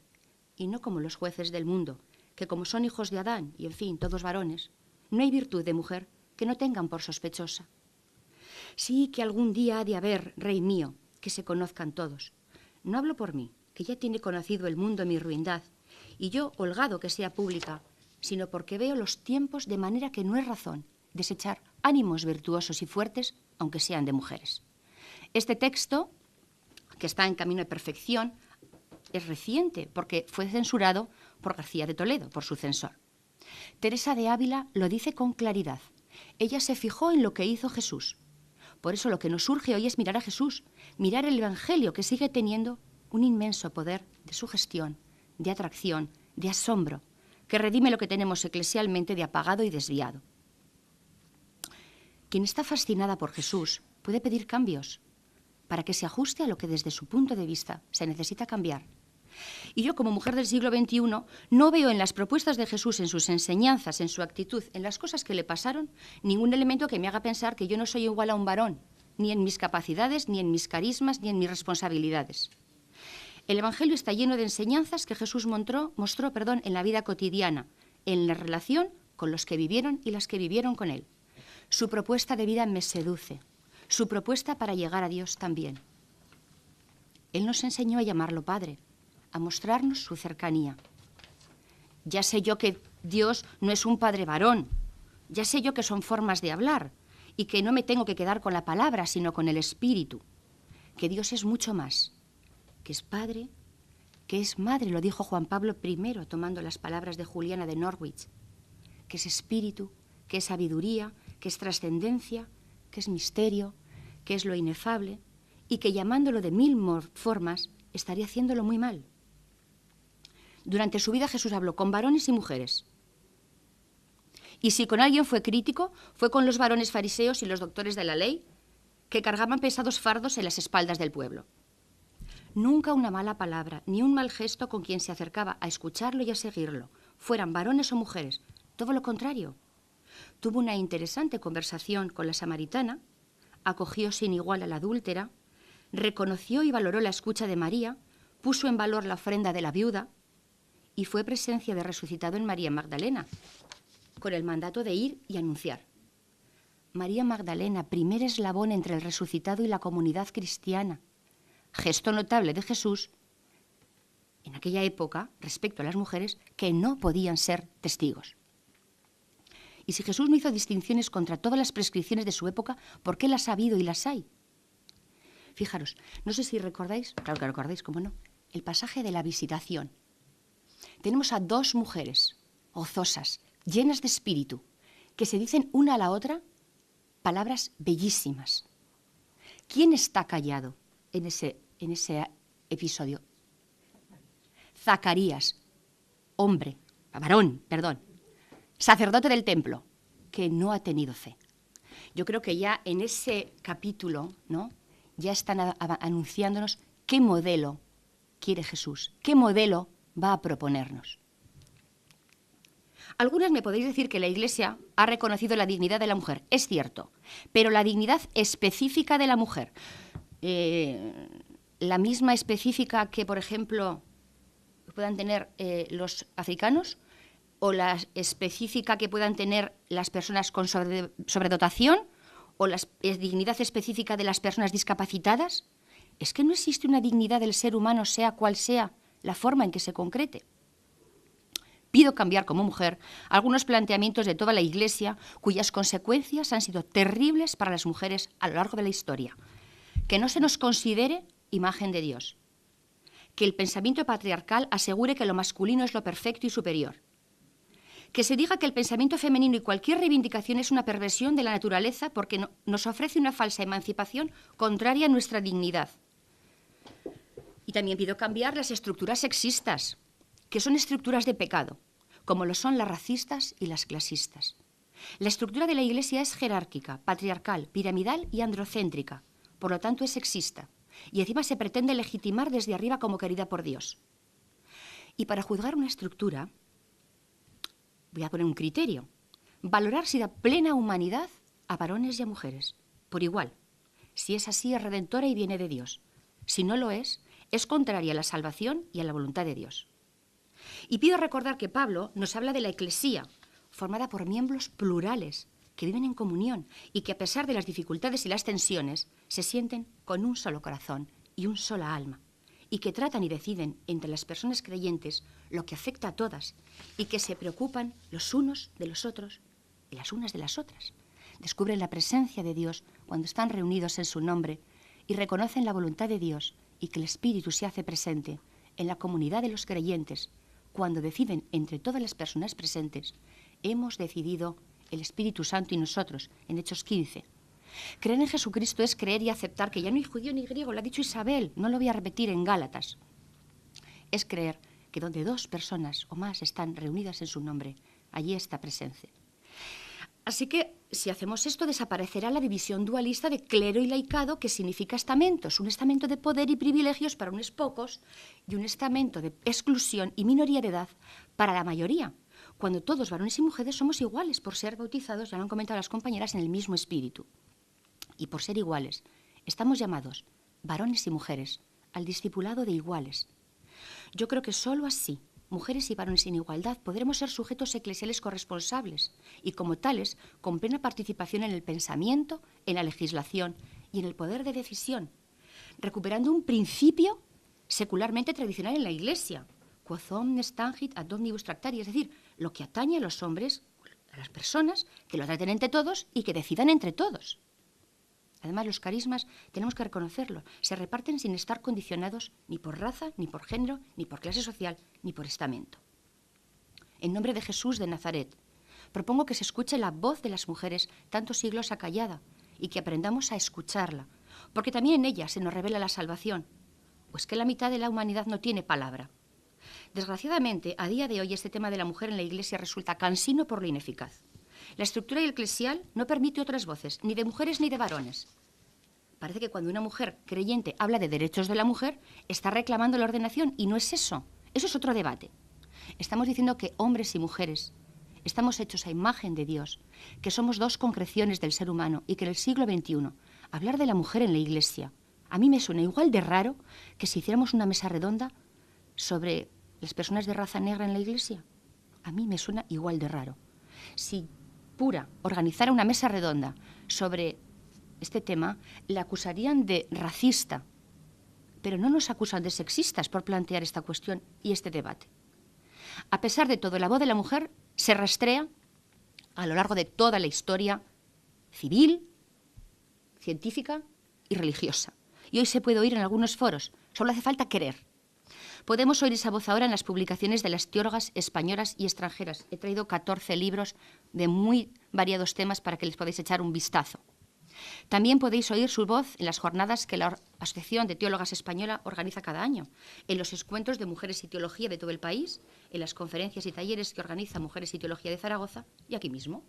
y no como los jueces del mundo, que como son hijos de Adán, y en fin, todos varones, no hay virtud de mujer que no tengan por sospechosa. Sí que algún día ha de haber, Rey mío, que se conozcan todos. No hablo por mí, que ya tiene conocido el mundo mi ruindad, y yo holgado que sea pública, sino porque veo los tiempos de manera que no es razón desechar ánimos virtuosos y fuertes, aunque sean de mujeres. Este texto, que está en camino de perfección, es reciente, porque fue censurado por García de Toledo, por su censor. Teresa de Ávila lo dice con claridad. Ella se fijó en lo que hizo Jesús. Por eso lo que nos surge hoy es mirar a Jesús, mirar el Evangelio, que sigue teniendo un inmenso poder de sugestión, de atracción, de asombro, que redime lo que tenemos eclesialmente de apagado y desviado. Quien está fascinada por Jesús puede pedir cambios para que se ajuste a lo que desde su punto de vista se necesita cambiar. Y yo, como mujer del siglo XXI, no veo en las propuestas de Jesús, en sus enseñanzas, en su actitud, en las cosas que le pasaron, ningún elemento que me haga pensar que yo no soy igual a un varón, ni en mis capacidades, ni en mis carismas, ni en mis responsabilidades. El Evangelio está lleno de enseñanzas que Jesús mostró en la vida cotidiana, en la relación con los que vivieron y las que vivieron con él. Su propuesta de vida me seduce, su propuesta para llegar a Dios también. Él nos enseñó a llamarlo Padre, a mostrarnos su cercanía. Ya sé yo que Dios no es un padre varón, ya sé yo que son formas de hablar y que no me tengo que quedar con la palabra, sino con el espíritu, que Dios es mucho más. que es padre, que es madre, lo dijo Juan Pablo I, tomando las palabras de Juliana de Norwich, que es espíritu, que es sabiduría, que es trascendencia, que es misterio, que es lo inefable, y que llamándolo de mil formas estaría haciéndolo muy mal. Durante su vida Jesús habló con varones y mujeres. Y si con alguien fue crítico, fue con los varones fariseos y los doctores de la ley, que cargaban pesados fardos en las espaldas del pueblo. Nunca una mala palabra, ni un mal gesto con quien se acercaba a escucharlo y a seguirlo, fueran varones o mujeres, todo lo contrario. Tuvo una interesante conversación con la samaritana, acogió sin igual a la adúltera, reconoció y valoró la escucha de María, puso en valor la ofrenda de la viuda y fue presencia de resucitado en María Magdalena, con el mandato de ir y anunciar. María Magdalena, primer eslabón entre el resucitado y la comunidad cristiana, gesto notable de Jesús en aquella época respecto a las mujeres que no podían ser testigos. Y si Jesús no hizo distinciones contra todas las prescripciones de su época, ¿por qué las ha habido y las hay? Fijaros, no sé si recordáis, claro que recordáis, cómo no, el pasaje de la visitación. Tenemos a dos mujeres gozosas, llenas de espíritu, que se dicen una a la otra palabras bellísimas. ¿Quién está callado en ese episodio? Zacarías, varón, sacerdote del templo, que no ha tenido fe. Yo creo que ya en ese capítulo, ¿no?, ya están anunciándonos qué modelo quiere Jesús, qué modelo va a proponernos. Algunas me podéis decir que la Iglesia ha reconocido la dignidad de la mujer, es cierto, pero la dignidad específica de la mujer, la misma específica que, por ejemplo, puedan tener los africanos, o la específica que puedan tener las personas con sobredotación, o la dignidad específica de las personas discapacitadas. Es que no existe una dignidad del ser humano, sea cual sea la forma en que se concrete. Pido cambiar como mujer algunos planteamientos de toda la Iglesia cuyas consecuencias han sido terribles para las mujeres a lo largo de la historia. Que no se nos considere imagen de Dios. Que el pensamiento patriarcal asegure que lo masculino es lo perfecto y superior. Que se diga que el pensamiento femenino y cualquier reivindicación es una perversión de la naturaleza porque nos ofrece una falsa emancipación contraria a nuestra dignidad. Y también pido cambiar las estructuras sexistas, que son estructuras de pecado, como lo son las racistas y las clasistas. La estructura de la Iglesia es jerárquica, patriarcal, piramidal y androcéntrica, por lo tanto es sexista, y encima se pretende legitimar desde arriba como querida por Dios. Y para juzgar una estructura, voy a poner un criterio: valorar si da plena humanidad a varones y a mujeres, por igual. Si es así, es redentora y viene de Dios. Si no lo es contraria a la salvación y a la voluntad de Dios. Y pido recordar que Pablo nos habla de la eclesía, formada por miembros plurales, que viven en comunión y que a pesar de las dificultades y las tensiones, se sienten con un solo corazón y un sola alma, y que tratan y deciden entre las personas creyentes lo que afecta a todas, y que se preocupan los unos de los otros y las unas de las otras. Descubren la presencia de Dios cuando están reunidos en su nombre y reconocen la voluntad de Dios y que el Espíritu se hace presente en la comunidad de los creyentes cuando deciden entre todas las personas presentes: hemos decidido el Espíritu Santo y nosotros, en Hechos 15. Creer en Jesucristo es creer y aceptar que ya no hay judío ni griego, lo ha dicho Isabel, no lo voy a repetir en Gálatas. Es creer que donde dos personas o más están reunidas en su nombre, allí está presencia. Así que, si hacemos esto, desaparecerá la división dualista de clero y laicado, que significa estamentos, un estamento de poder y privilegios para unos pocos y un estamento de exclusión y minoría de edad para la mayoría, cuando todos, varones y mujeres, somos iguales por ser bautizados, ya lo han comentado las compañeras, en el mismo espíritu. Y por ser iguales, estamos llamados, varones y mujeres, al discipulado de iguales. Yo creo que solo así, mujeres y varones en igualdad, podremos ser sujetos eclesiales corresponsables y, como tales, con plena participación en el pensamiento, en la legislación y en el poder de decisión, recuperando un principio secularmente tradicional en la Iglesia, quod omnes tangit ad omnibus tractari, es decir, lo que atañe a los hombres, a las personas, que lo traten entre todos y que decidan entre todos. Además, los carismas, tenemos que reconocerlo, se reparten sin estar condicionados ni por raza, ni por género, ni por clase social, ni por estamento. En nombre de Jesús de Nazaret, propongo que se escuche la voz de las mujeres tantos siglos acallada y que aprendamos a escucharla, porque también en ella se nos revela la salvación, pues que la mitad de la humanidad no tiene palabra. Desgraciadamente, a día de hoy este tema de la mujer en la Iglesia resulta cansino por lo ineficaz. La estructura eclesial no permite otras voces, ni de mujeres ni de varones. Parece que cuando una mujer creyente habla de derechos de la mujer, está reclamando la ordenación, y no es eso. Eso es otro debate. Estamos diciendo que hombres y mujeres estamos hechos a imagen de Dios, que somos dos concreciones del ser humano y que en el siglo XXI hablar de la mujer en la Iglesia a mí me suena igual de raro que si hiciéramos una mesa redonda sobre las personas de raza negra en la Iglesia. A mí me suena igual de raro. Si Pura organizara una mesa redonda sobre este tema, la acusarían de racista, pero no nos acusan de sexistas por plantear esta cuestión y este debate. A pesar de todo, la voz de la mujer se rastrea a lo largo de toda la historia civil, científica y religiosa. Y hoy se puede oír en algunos foros, solo hace falta querer. Podemos oír esa voz ahora en las publicaciones de las teólogas españolas y extranjeras. He traído 14 libros de muy variados temas para que les podáis echar un vistazo. También podéis oír su voz en las jornadas que la Asociación de Teólogas Española organiza cada año, en los encuentros de Mujeres y Teología de todo el país, en las conferencias y talleres que organiza Mujeres y Teología de Zaragoza y aquí mismo.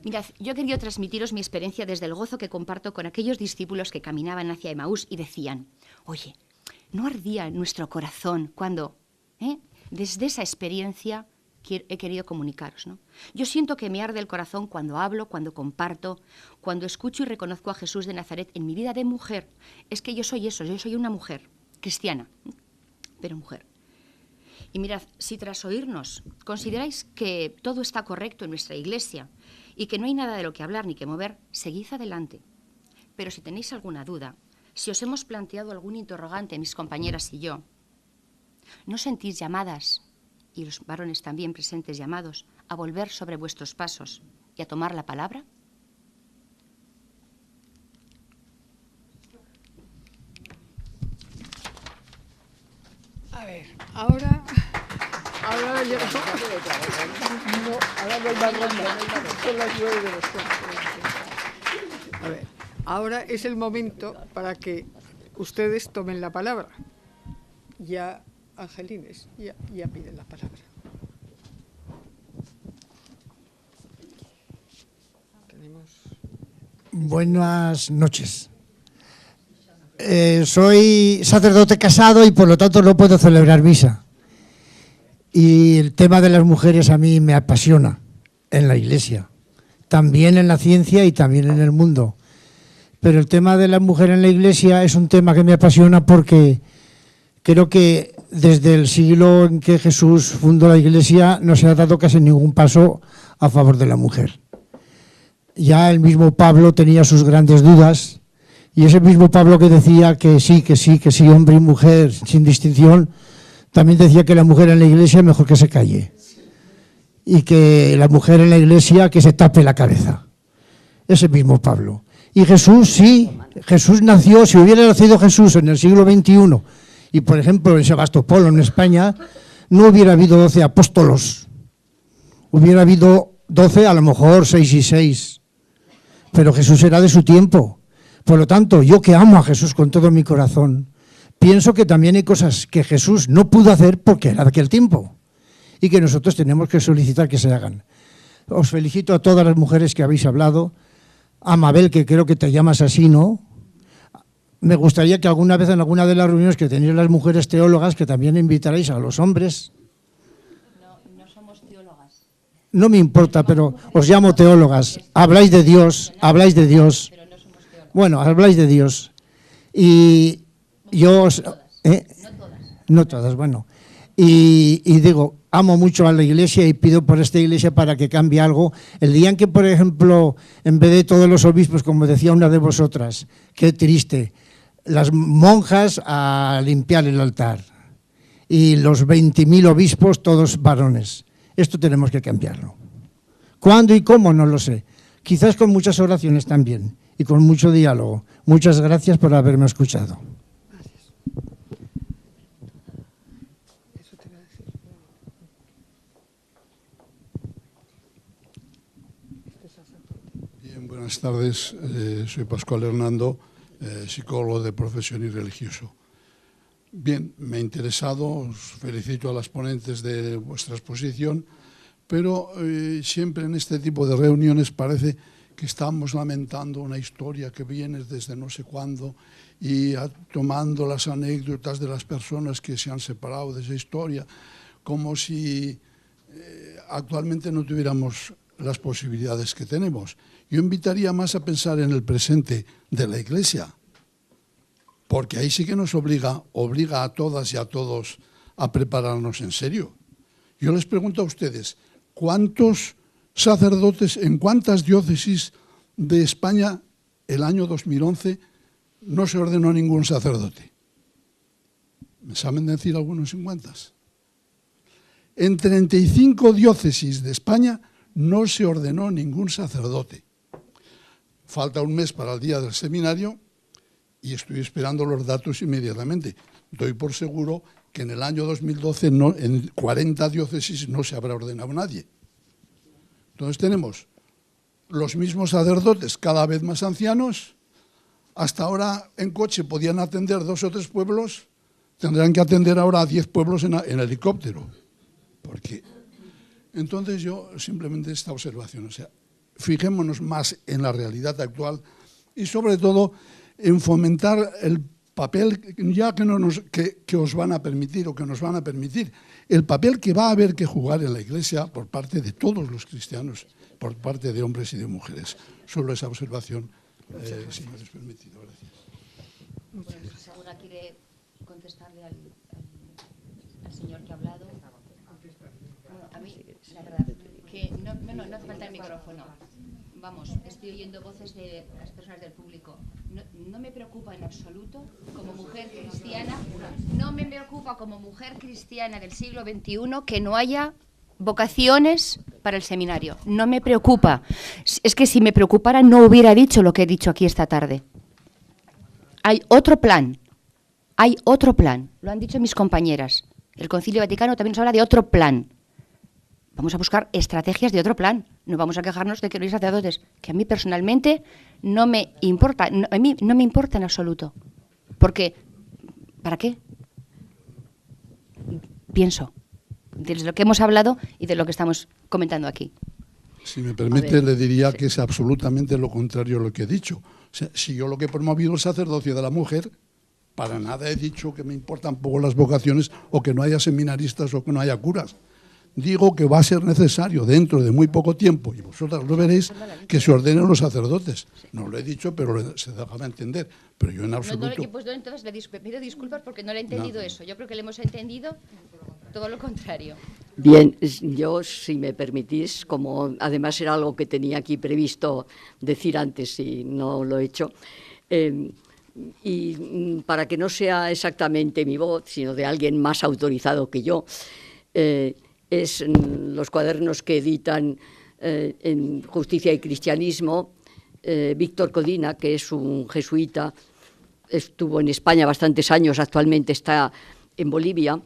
Mirad, yo he querido transmitiros mi experiencia desde el gozo que comparto con aquellos discípulos que caminaban hacia Emaús y decían: oye, ¿no ardía nuestro corazón cuando, desde esa experiencia he querido comunicaros, ¿no? Yo siento que me arde el corazón cuando hablo, cuando comparto, cuando escucho y reconozco a Jesús de Nazaret en mi vida de mujer. Es que yo soy eso, yo soy una mujer cristiana, pero mujer. Y mirad, si tras oírnos consideráis que todo está correcto en nuestra Iglesia y que no hay nada de lo que hablar ni que mover, seguid adelante. Pero si tenéis alguna duda, si os hemos planteado algún interrogante, mis compañeras y yo, ¿no sentís llamadas, y los varones también presentes llamados, a volver sobre vuestros pasos y a tomar la palabra? A ver, ahora ya no, ahora no hay más ronda, son las 9 de los cuartos. A ver, ahora es el momento para que ustedes tomen la palabra. Ya, Angelines, ya piden la palabra. Buenas noches. Soy sacerdote casado y por lo tanto no puedo celebrar misa. Y el tema de las mujeres a mí me apasiona en la Iglesia, también en la ciencia y también en el mundo. Pero el tema de la mujer en la Iglesia es un tema que me apasiona porque creo que desde el siglo en que Jesús fundó la Iglesia no se ha dado casi ningún paso a favor de la mujer. Ya el mismo Pablo tenía sus grandes dudas y ese mismo Pablo que decía que sí, hombre y mujer sin distinción, también decía que la mujer en la Iglesia mejor que se calle y que la mujer en la Iglesia que se tape la cabeza. Ese mismo Pablo. Y Jesús, sí, Jesús nació, si hubiera nacido Jesús en el siglo XXI y, por ejemplo, en Sebastopol, en España, no hubiera habido 12 apóstolos. Hubiera habido 12, a lo mejor 6 y 6. Pero Jesús era de su tiempo. Por lo tanto, yo que amo a Jesús con todo mi corazón, pienso que también hay cosas que Jesús no pudo hacer porque era de aquel tiempo y que nosotros tenemos que solicitar que se hagan. Os felicito a todas las mujeres que habéis hablado. A Mabel, que creo que te llamas así, ¿no? Me gustaría que alguna vez en alguna de las reuniones que tenéis las mujeres teólogas, que también invitarais a los hombres. No somos teólogas. No me importa, pero os llamo teólogas. Habláis de Dios, habláis de Dios. Bueno, habláis de Dios. Y yo os... No todas, bueno. Y digo, amo mucho a la Iglesia y pido por esta Iglesia para que cambie algo. El día en que, por ejemplo, en vez de todos los obispos, como decía una de vosotras, qué triste, las monjas a limpiar el altar y los 20.000 obispos todos varones. Esto tenemos que cambiarlo. ¿Cuándo y cómo? No lo sé. Quizás con muchas oraciones también y con mucho diálogo. Muchas gracias por haberme escuchado. Bien, buenas tardes. Soy Pascual Hernando, psicólogo de profesión y religioso. Bien, me ha interesado, os felicito a las ponentes de vuestra exposición, pero siempre en este tipo de reuniones parece que estamos lamentando una historia que viene desde no sé cuándo y tomando las anécdotas de las personas que se han separado de esa historia, como si actualmente no tuviéramos las posibilidades que tenemos. Yo invitaría más a pensar en el presente de la Iglesia, porque ahí sí que nos obliga a todas y a todos a prepararnos en serio. Yo les pregunto a ustedes, ¿cuántos sacerdotes en cuántas diócesis de España el año 2011 no se ordenó ningún sacerdote? ¿Me saben decir algunos en cuántas? En 35 diócesis de España no se ordenó ningún sacerdote. Falta un mes para el día del seminario y estoy esperando los datos inmediatamente. Doy por seguro que en el año 2012 en 40 diócesis no se habrá ordenado nadie. Entonces tenemos los mismos sacerdotes cada vez más ancianos. Hasta ahora en coche podían atender 2 o 3 pueblos, tendrán que atender ahora a 10 pueblos en helicóptero. ¿Por qué? Entonces yo simplemente esta observación, o sea, fijémonos más en la realidad actual y sobre todo en fomentar el papel ya que os van a permitir o que nos van a permitir, el papel que va a haber que jugar en la Iglesia por parte de todos los cristianos, por parte de hombres y de mujeres. Solo esa observación, si me es permitido. Gracias. ¿Alguna quiere contestarle al señor que ha hablado? Bueno, a mí, la verdad, que no hace falta el micrófono. Vamos, estoy oyendo voces de las personas del público. No me preocupa en absoluto, como mujer cristiana, no me preocupa como mujer cristiana del siglo XXI que no haya vocaciones para el seminario. No me preocupa. Es que si me preocupara no hubiera dicho lo que he dicho aquí esta tarde. Hay otro plan. Hay otro plan. Lo han dicho mis compañeras. El Concilio Vaticano también nos habla de otro plan. Vamos a buscar estrategias de otro plan. No vamos a quejarnos de que no hay sacerdotes, que a mí personalmente no me importa. A mí no me importa en absoluto. Porque, ¿para qué? Pienso, de lo que hemos hablado y de lo que estamos comentando aquí. Si me permite, le diría que es absolutamente lo contrario a lo que he dicho. O sea, si yo lo que he promovido el sacerdocio de la mujer, para nada he dicho que me importan poco las vocaciones o que no haya seminaristas o que no haya curas. Digo que va a ser necesario dentro de muy poco tiempo, y vosotras lo veréis, que se ordenen los sacerdotes. No lo he dicho, pero se dejaba entender. Pero yo en absoluto... Pues entonces le pido disculpas porque no le he entendido eso. Yo creo que le hemos entendido todo lo contrario. Bien, yo, si me permitís, como además era algo que tenía aquí previsto decir antes y no lo he hecho, y para que no sea exactamente mi voz, sino de alguien más autorizado que yo, es los cuadernos que editan en Justicia y Cristianismo, Víctor Codina, que es un jesuita, estuvo en España bastantes años, actualmente está en Bolivia,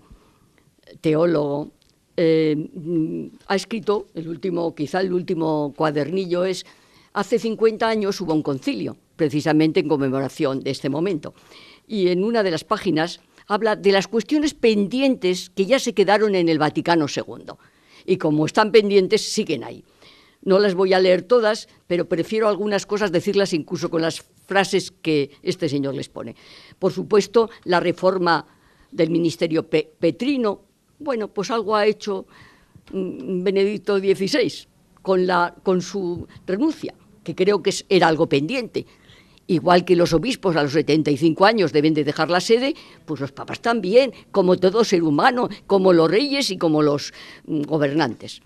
teólogo, ha escrito, quizá el último cuadernillo es, hace 50 años hubo un concilio, precisamente en conmemoración de este momento, y en una de las páginas habla de las cuestiones pendientes que ya se quedaron en el Vaticano II. Y como están pendientes, siguen ahí. No las voy a leer todas, pero prefiero algunas cosas decirlas incluso con las frases que este señor les pone. Por supuesto, la reforma del ministerio petrino, bueno, pues algo ha hecho Benedicto XVI con su renuncia, que creo que era algo pendiente. Igual que los obispos a los 75 años deben de dejar la sede, pues los papas también, como todo ser humano, como los reyes y como los gobernantes.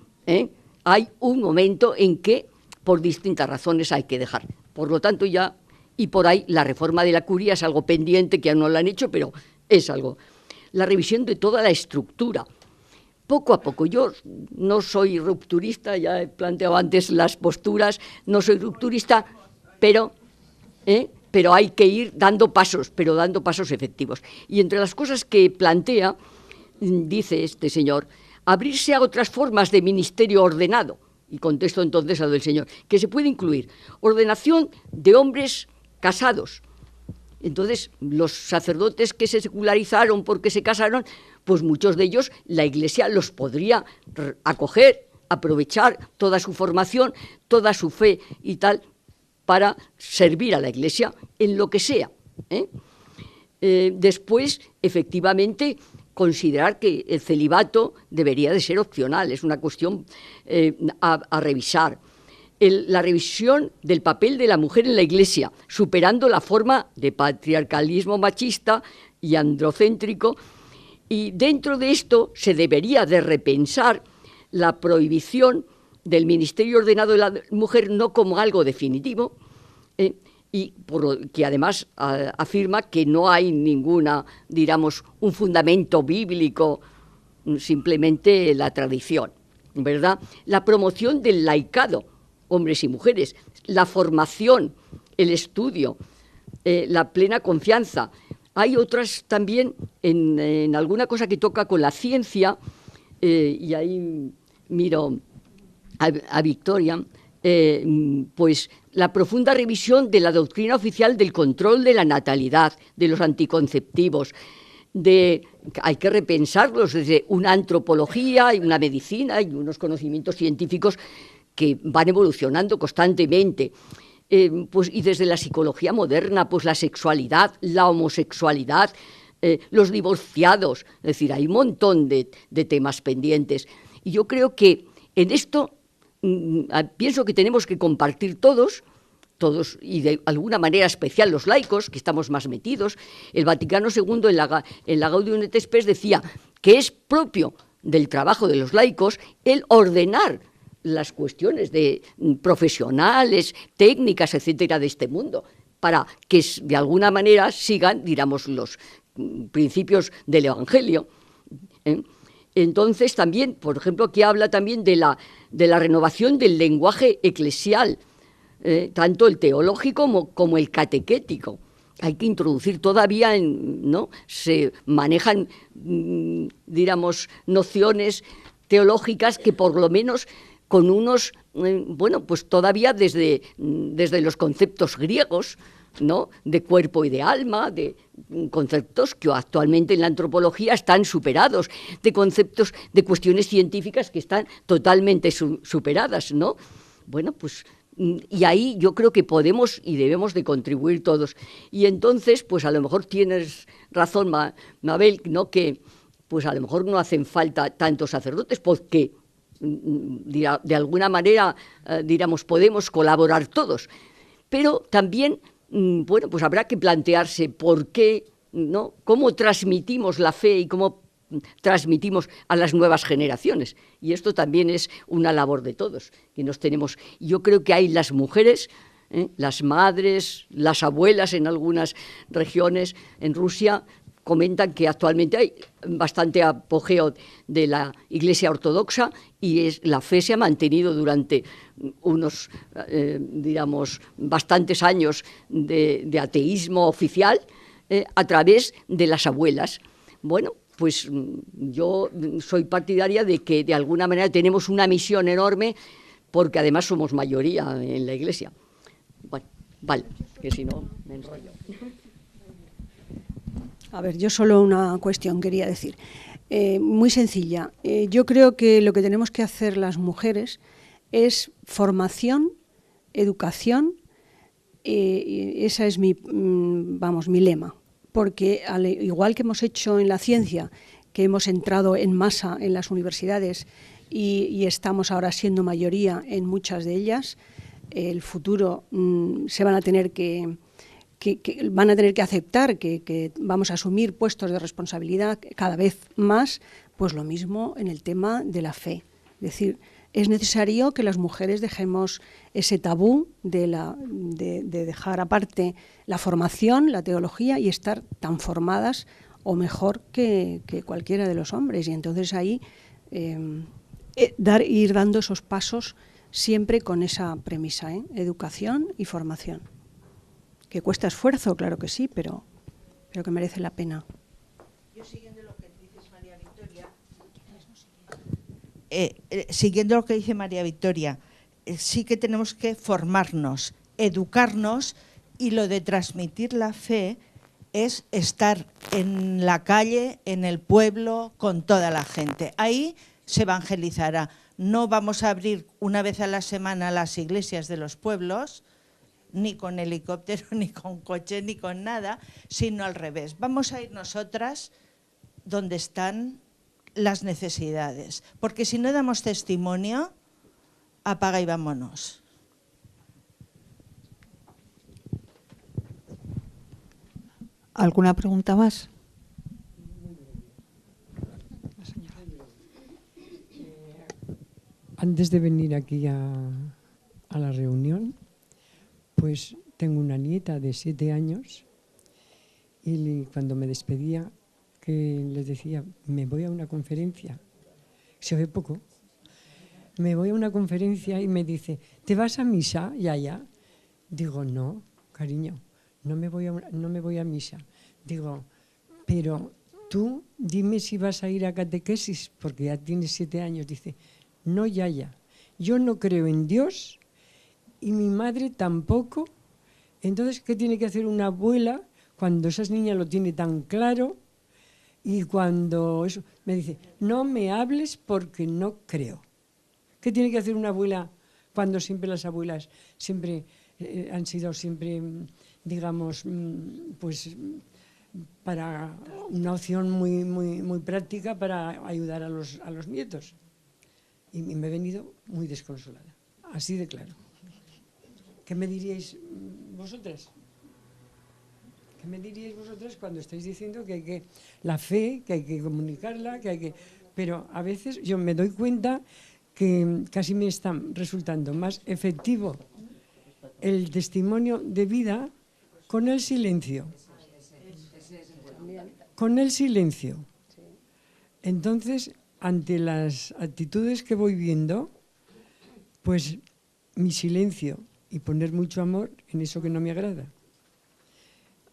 Hay un momento en que, por distintas razones, hay que dejar. Por lo tanto, ya, y por ahí, la reforma de la curia es algo pendiente, que ya no lo han hecho, pero es algo. La revisión de toda la estructura. Poco a poco, yo no soy rupturista, ya he planteado antes las posturas, no soy rupturista, pero pero hay que ir dando pasos, pero dando pasos efectivos. Y entre las cosas que plantea, dice este señor, abrirse a otras formas de ministerio ordenado, y contesto entonces a lo del señor, que se puede incluir ordenación de hombres casados. Entonces, los sacerdotes que se secularizaron porque se casaron, pues muchos de ellos la Iglesia los podría acoger, aprovechar toda su formación, toda su fe y tal, para servir a la Iglesia en lo que sea. Después, efectivamente, considerar que el celibato debería de ser opcional, es una cuestión a revisar. La revisión del papel de la mujer en la Iglesia, superando la forma de patriarcalismo machista y androcéntrico, y dentro de esto se debería de repensar la prohibición del ministerio ordenado de la mujer no como algo definitivo, y por lo que además afirma que no hay ninguna, digamos, un fundamento bíblico, simplemente la tradición, ¿verdad? La promoción del laicado, hombres y mujeres, la formación, el estudio, la plena confianza. Hay otras también, en alguna cosa que toca con la ciencia, y ahí miro a Victoria, pues la profunda revisión de la doctrina oficial del control de la natalidad, de los anticonceptivos, hay que repensarlos desde una antropología y una medicina y unos conocimientos científicos que van evolucionando constantemente. Pues, y desde la psicología moderna, pues la sexualidad, la homosexualidad, los divorciados, es decir, hay un montón de temas pendientes. Y yo creo que en esto pienso que tenemos que compartir todos, y de alguna manera especial los laicos, que estamos más metidos. El Vaticano II en la Gaudium et Spes decía que es propio del trabajo de los laicos el ordenar las cuestiones profesionales, técnicas, etcétera, de este mundo, para que de alguna manera sigan, digamos, los principios del Evangelio. Entonces también, por ejemplo, aquí habla también de la renovación del lenguaje eclesial, tanto el teológico como el catequético. Hay que introducir todavía, ¿no? Se manejan, digamos, nociones teológicas que por lo menos con unos, bueno, pues todavía desde los conceptos griegos, ¿no? De cuerpo y de alma, de conceptos que actualmente en la antropología están superados, de conceptos, de cuestiones científicas que están totalmente superadas, ¿no? Bueno, pues, y ahí yo creo que podemos y debemos de contribuir todos. Y entonces, pues a lo mejor tienes razón, Mabel, ¿no? Que pues a lo mejor no hacen falta tantos sacerdotes, porque de alguna manera, diríamos, podemos colaborar todos. Pero también, bueno, pues habrá que plantearse por qué, ¿no? Cómo transmitimos la fe y cómo transmitimos a las nuevas generaciones. Y esto también es una labor de todos, que nos tenemos. Yo creo que hay las mujeres, las madres, las abuelas en algunas regiones, en Rusia, comentan que actualmente hay bastante apogeo de la Iglesia ortodoxa y la fe se ha mantenido durante unos, digamos, bastantes años de ateísmo oficial a través de las abuelas. Bueno, pues yo soy partidaria de que de alguna manera tenemos una misión enorme porque además somos mayoría en la Iglesia. Bueno, vale, que si no me enrollo. A ver, yo solo una cuestión quería decir, muy sencilla. Yo creo que lo que tenemos que hacer las mujeres es formación, educación, esa es mi lema, porque igual que hemos hecho en la ciencia, que hemos entrado en masa en las universidades y estamos ahora siendo mayoría en muchas de ellas, el futuro se van a tener que aceptar que vamos a asumir puestos de responsabilidad cada vez más, pues lo mismo en el tema de la fe. Es decir, es necesario que las mujeres dejemos ese tabú de dejar aparte la formación, la teología y estar tan formadas o mejor que cualquiera de los hombres. Y entonces ahí ir dando esos pasos siempre con esa premisa, educación y formación. que cuesta esfuerzo, claro que sí, pero que merece la pena. Yo siguiendo lo que dices, María Victoria, siguiendo lo que dice María Victoria, sí que tenemos que formarnos, educarnos, y lo de transmitir la fe es estar en la calle, en el pueblo, con toda la gente. Ahí se evangelizará. No vamos a abrir una vez a la semana las iglesias de los pueblos, ni con helicóptero, ni con coche, ni con nada, sino al revés. Vamos a ir nosotras donde están las necesidades, porque si no damos testimonio, apaga y vámonos. ¿Alguna pregunta más? Antes de venir aquí a la reunión, pues tengo una nieta de 7 años y cuando me despedía, que les decía, me voy a una conferencia, se ve poco, me voy a una conferencia y me dice, ¿te vas a misa, Yaya? Digo, no, cariño, no me voy a misa. Digo, pero tú dime si vas a ir a catequesis, porque ya tienes 7 años. Dice, no, Yaya, yo no creo en Dios y mi madre tampoco. Entonces, ¿qué tiene que hacer una abuela cuando esa niña lo tiene tan claro? Y cuando eso, me dice, no me hables porque no creo. ¿Qué tiene que hacer una abuela cuando siempre las abuelas siempre han sido siempre, digamos, pues para una opción muy práctica para ayudar a los nietos? Y me he venido muy desconsolada, así de claro. ¿Qué me diríais vosotras? ¿Qué me diríais vosotras cuando estáis diciendo que hay que la fe, que hay que comunicarla, que hay que... Pero a veces yo me doy cuenta que casi me está resultando más efectivo el testimonio de vida con el silencio. Con el silencio. Entonces, ante las actitudes que voy viendo, pues mi silencio y poner mucho amor en eso que no me agrada.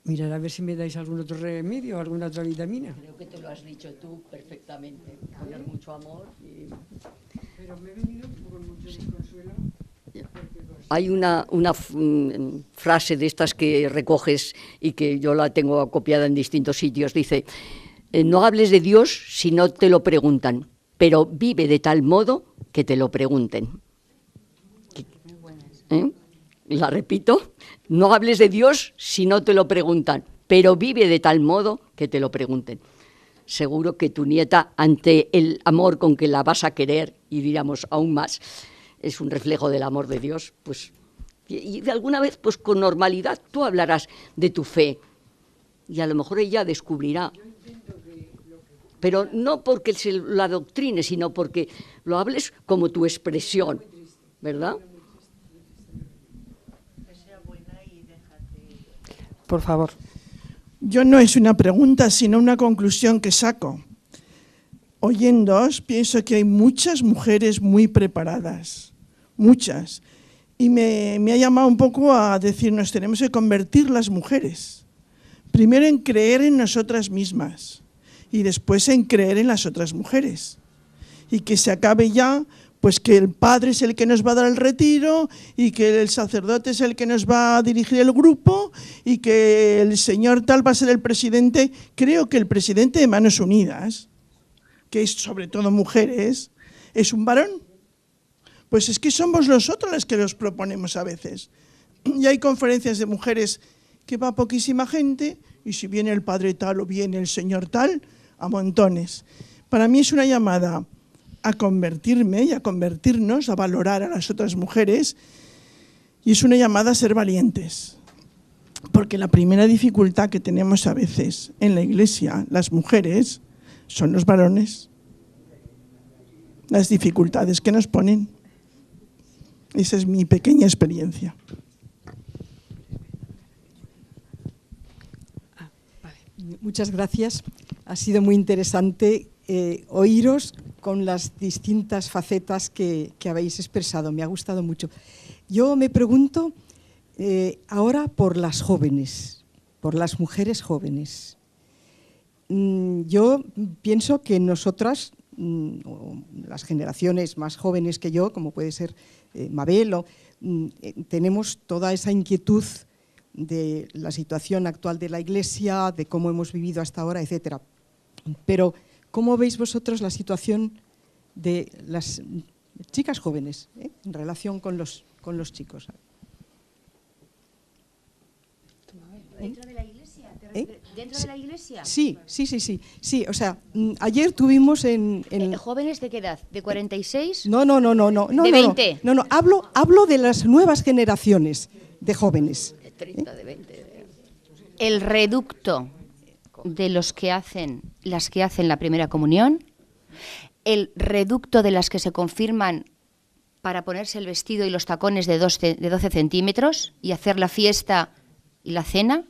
Mirad a ver si me dais algún otro remedio, alguna otra vitamina. Creo que te lo has dicho tú perfectamente. Poner mucho amor y... Pero me he venido con mucho desconsuelo. Hay una frase de estas que recoges y que yo la tengo copiada en distintos sitios. Dice, no hables de Dios si no te lo preguntan, pero vive de tal modo que te lo pregunten. La repito, no hables de Dios si no te lo preguntan, pero vive de tal modo que te lo pregunten. Seguro que tu nieta, ante el amor con que la vas a querer, y diríamos aún más, es un reflejo del amor de Dios, pues, y de alguna vez, pues con normalidad, tú hablarás de tu fe, y a lo mejor ella descubrirá, pero no porque se la adoctrine, sino porque lo hables como tu expresión, ¿verdad? Por favor. Yo no es una pregunta, sino una conclusión que saco. Oyéndoos, pienso que hay muchas mujeres muy preparadas, muchas. Y me ha llamado un poco a decirnos, tenemos que convertir las mujeres. Primero en creer en nosotras mismas y después en creer en las otras mujeres. Y que se acabe ya, pues que el padre es el que nos va a dar el retiro y que el sacerdote es el que nos va a dirigir el grupo y que el señor tal va a ser el presidente. Creo que el presidente de Manos Unidas, que es sobre todo mujeres, es un varón. Pues es que somos nosotros las que los proponemos a veces. Y hay conferencias de mujeres que va poquísima gente y si viene el padre tal o viene el señor tal, a montones. Para mí es una llamada a convertirme y a convertirnos, a valorar a las otras mujeres, y es una llamada a ser valientes, porque la primera dificultad que tenemos a veces en la Iglesia, las mujeres, son los varones, las dificultades que nos ponen. Esa es mi pequeña experiencia. Muchas gracias. Ha sido muy interesante oíros con las distintas facetas que habéis expresado. Me ha gustado mucho. Yo me pregunto, Ahora por las jóvenes, por las mujeres jóvenes. Yo pienso que nosotras, las generaciones más jóvenes que yo, como puede ser Mabel, tenemos toda esa inquietud de la situación actual de la Iglesia, de cómo hemos vivido hasta ahora, etcétera. Pero, ¿cómo veis vosotros la situación de las chicas jóvenes en relación con los chicos? ¿Dentro de la Iglesia? ¿Dentro de la Iglesia? Sí. O sea, ayer tuvimos en ¿Jóvenes de qué edad? ¿De 46? No. ¿De 20? No, hablo de las nuevas generaciones de jóvenes. De 30, de 20. El reducto de las que hacen la primera comunión, el reducto de las que se confirman para ponerse el vestido y los tacones de 12 centímetros y hacer la fiesta y la cena,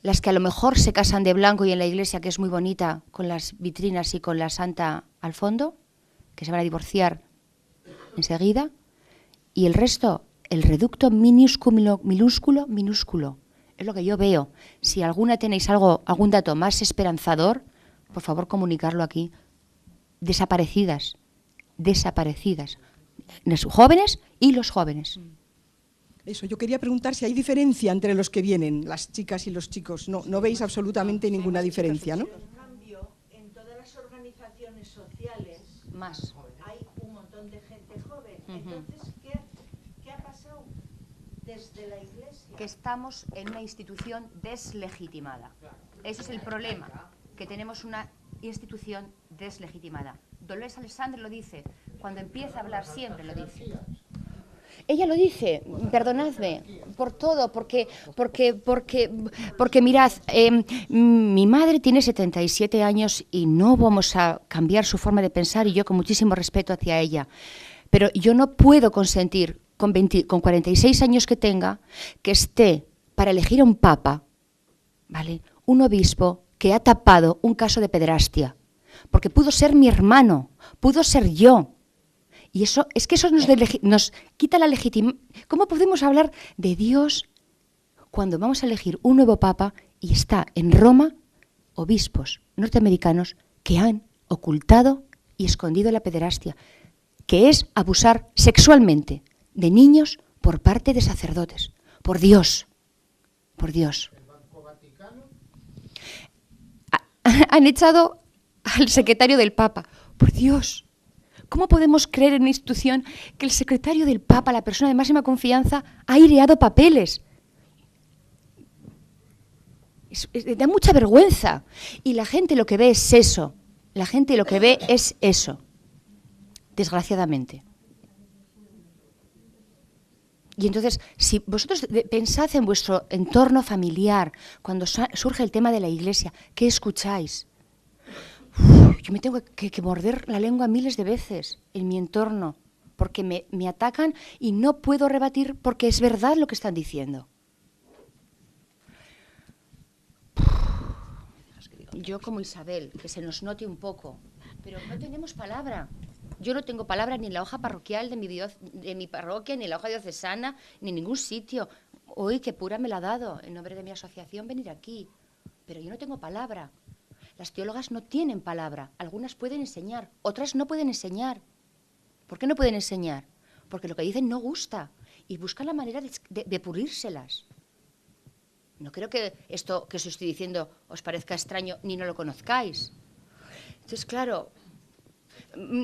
las que a lo mejor se casan de blanco y en la iglesia, que es muy bonita, con las vitrinas y con la santa al fondo, que se van a divorciar enseguida, y el resto, el reducto minúsculo, es lo que yo veo. Si alguna tenéis algún dato más esperanzador, por favor comunicarlo aquí. Desaparecidas, los jóvenes y los jóvenes. Eso, yo quería preguntar si hay diferencia entre los que vienen, las chicas y los chicos. No veis absolutamente ninguna diferencia, ¿no? En cambio, en todas las organizaciones sociales más hay un montón de gente joven. Entonces, ¿qué ha pasado desde la Iglesia? Que estamos en una institución deslegitimada. Ese es el problema, que tenemos una institución deslegitimada. Dolores Alexandre lo dice, cuando empieza a hablar siempre lo dice. Ella lo dice, perdonadme por todo, porque mirad, mi madre tiene 77 años y no vamos a cambiar su forma de pensar, y yo con muchísimo respeto hacia ella. Pero yo no puedo consentir, con 46 años que tenga, que esté para elegir a un papa, ¿vale?, un obispo que ha tapado un caso de pederastia. Porque pudo ser mi hermano, pudo ser yo. Y eso nos quita la legitimidad. ¿Cómo podemos hablar de Dios cuando vamos a elegir un nuevo papa y está en Roma obispos norteamericanos que han ocultado y escondido la pederastia, que es abusar sexualmente de niños por parte de sacerdotes? Por Dios, por Dios. Han echado al secretario del Papa. Por Dios, ¿cómo podemos creer en una institución que el secretario del Papa, la persona de máxima confianza, ha aireado papeles? Da mucha vergüenza. Y la gente lo que ve es eso. La gente lo que ve es eso. Desgraciadamente. Y entonces, si vosotros pensad en vuestro entorno familiar, cuando surge el tema de la Iglesia, ¿qué escucháis? Yo me tengo que morder la lengua miles de veces en mi entorno, porque me atacan y no puedo rebatir porque es verdad lo que están diciendo. Yo como Isabel, que se nos note un poco, pero no tenemos palabra. Yo no tengo palabra ni en la hoja parroquial de mi parroquia, ni en la hoja diocesana, ni en ningún sitio. Hoy, qué pura me la ha dado, en nombre de mi asociación, venir aquí. Pero yo no tengo palabra. Las teólogas no tienen palabra. Algunas pueden enseñar, otras no pueden enseñar. ¿Por qué no pueden enseñar? Porque lo que dicen no gusta y buscan la manera de pulírselas. No creo que esto que os estoy diciendo os parezca extraño ni no lo conozcáis. Entonces, claro,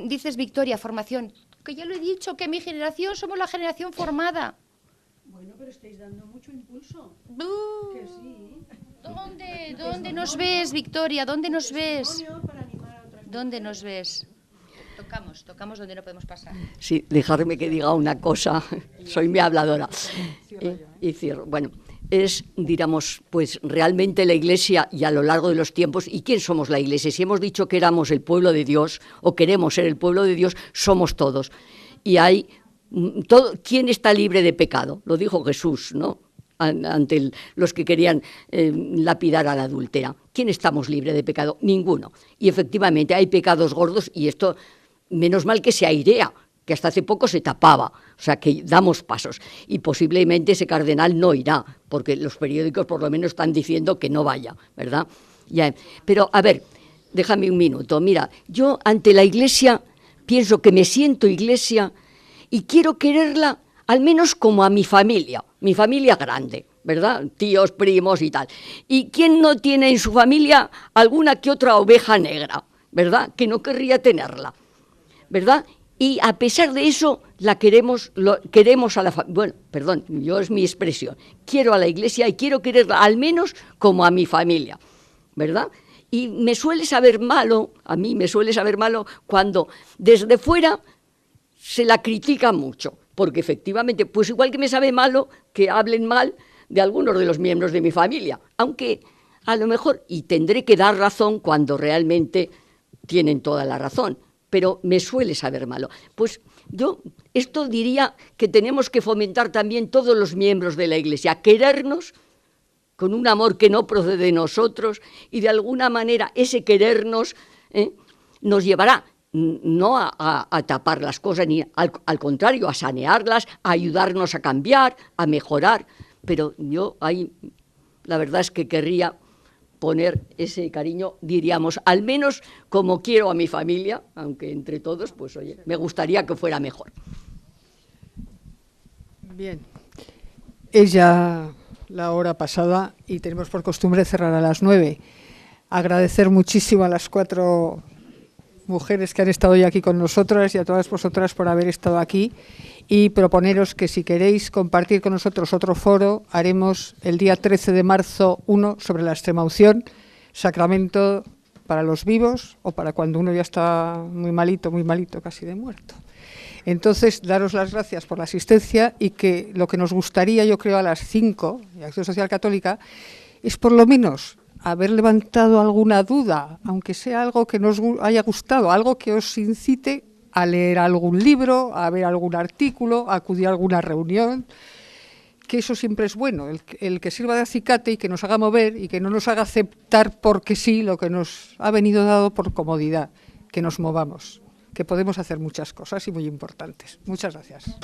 dices, Victoria, formación, que ya lo he dicho, que mi generación somos la generación formada. Bueno, pero estáis dando mucho impulso. Que sí. ¿Dónde nos ves, Victoria? ¿Dónde nos ves? ¿Dónde nos ves? Tocamos donde no podemos pasar. Sí, dejarme que diga una cosa, soy mi habladora. Y cierro. Bueno, es, diríamos, pues realmente la Iglesia y a lo largo de los tiempos, ¿y quién somos la Iglesia? Si hemos dicho que éramos el pueblo de Dios o queremos ser el pueblo de Dios, somos todos. Y hay ¿quién está libre de pecado? Lo dijo Jesús, ¿no?, ante los que querían lapidar a la adúltera. ¿Quién estamos libres de pecado? Ninguno. Y efectivamente hay pecados gordos y esto, menos mal que se airea, que hasta hace poco se tapaba, o sea que damos pasos. Y posiblemente ese cardenal no irá, porque los periódicos por lo menos están diciendo que no vaya, ¿verdad? Ya. Pero, a ver, déjame un minuto. Mira, yo ante la Iglesia pienso que me siento Iglesia y quiero quererla al menos como a mi familia grande, ¿verdad? Tíos, primos y tal. ¿Y quién no tiene en su familia alguna que otra oveja negra, ¿verdad? Que no querría tenerla, ¿verdad? Y a pesar de eso, queremos a la familia. Bueno, perdón, yo es mi expresión. Quiero a la Iglesia y quiero quererla al menos como a mi familia, ¿verdad? Y me suele saber malo, a mí me suele saber malo cuando desde fuera se la critica mucho, porque efectivamente, pues igual que me sabe malo que hablen mal de algunos de los miembros de mi familia, aunque a lo mejor, y tendré que dar razón cuando realmente tienen toda la razón, pero me suele saber malo. Pues yo esto diría que tenemos que fomentar también todos los miembros de la Iglesia, querernos con un amor que no procede de nosotros, y de alguna manera ese querernos nos llevará no a tapar las cosas, ni al contrario, a sanearlas, a ayudarnos a cambiar, a mejorar. Pero yo ahí la verdad es que querría poner ese cariño, diríamos, al menos como quiero a mi familia, aunque entre todos, pues oye, me gustaría que fuera mejor. Bien. Es ya la hora pasada y tenemos por costumbre cerrar a las 9. Agradecer muchísimo a las 4 mujeres que han estado hoy aquí con nosotras y a todas vosotras por haber estado aquí, y proponeros que si queréis compartir con nosotros otro foro, haremos el día 13 de marzo uno sobre la extremaunción, sacramento para los vivos o para cuando uno ya está muy malito, casi de muerto. Entonces, daros las gracias por la asistencia, y que lo que nos gustaría, yo creo, a las 5, de Acción Social Católica, es por lo menos haber levantado alguna duda, aunque sea algo que nos haya gustado, algo que os incite a leer algún libro, a ver algún artículo, a acudir a alguna reunión, que eso siempre es bueno, el que sirva de acicate y que nos haga mover y que no nos haga aceptar porque sí lo que nos ha venido dado por comodidad, que nos movamos, que podemos hacer muchas cosas y muy importantes. Muchas gracias.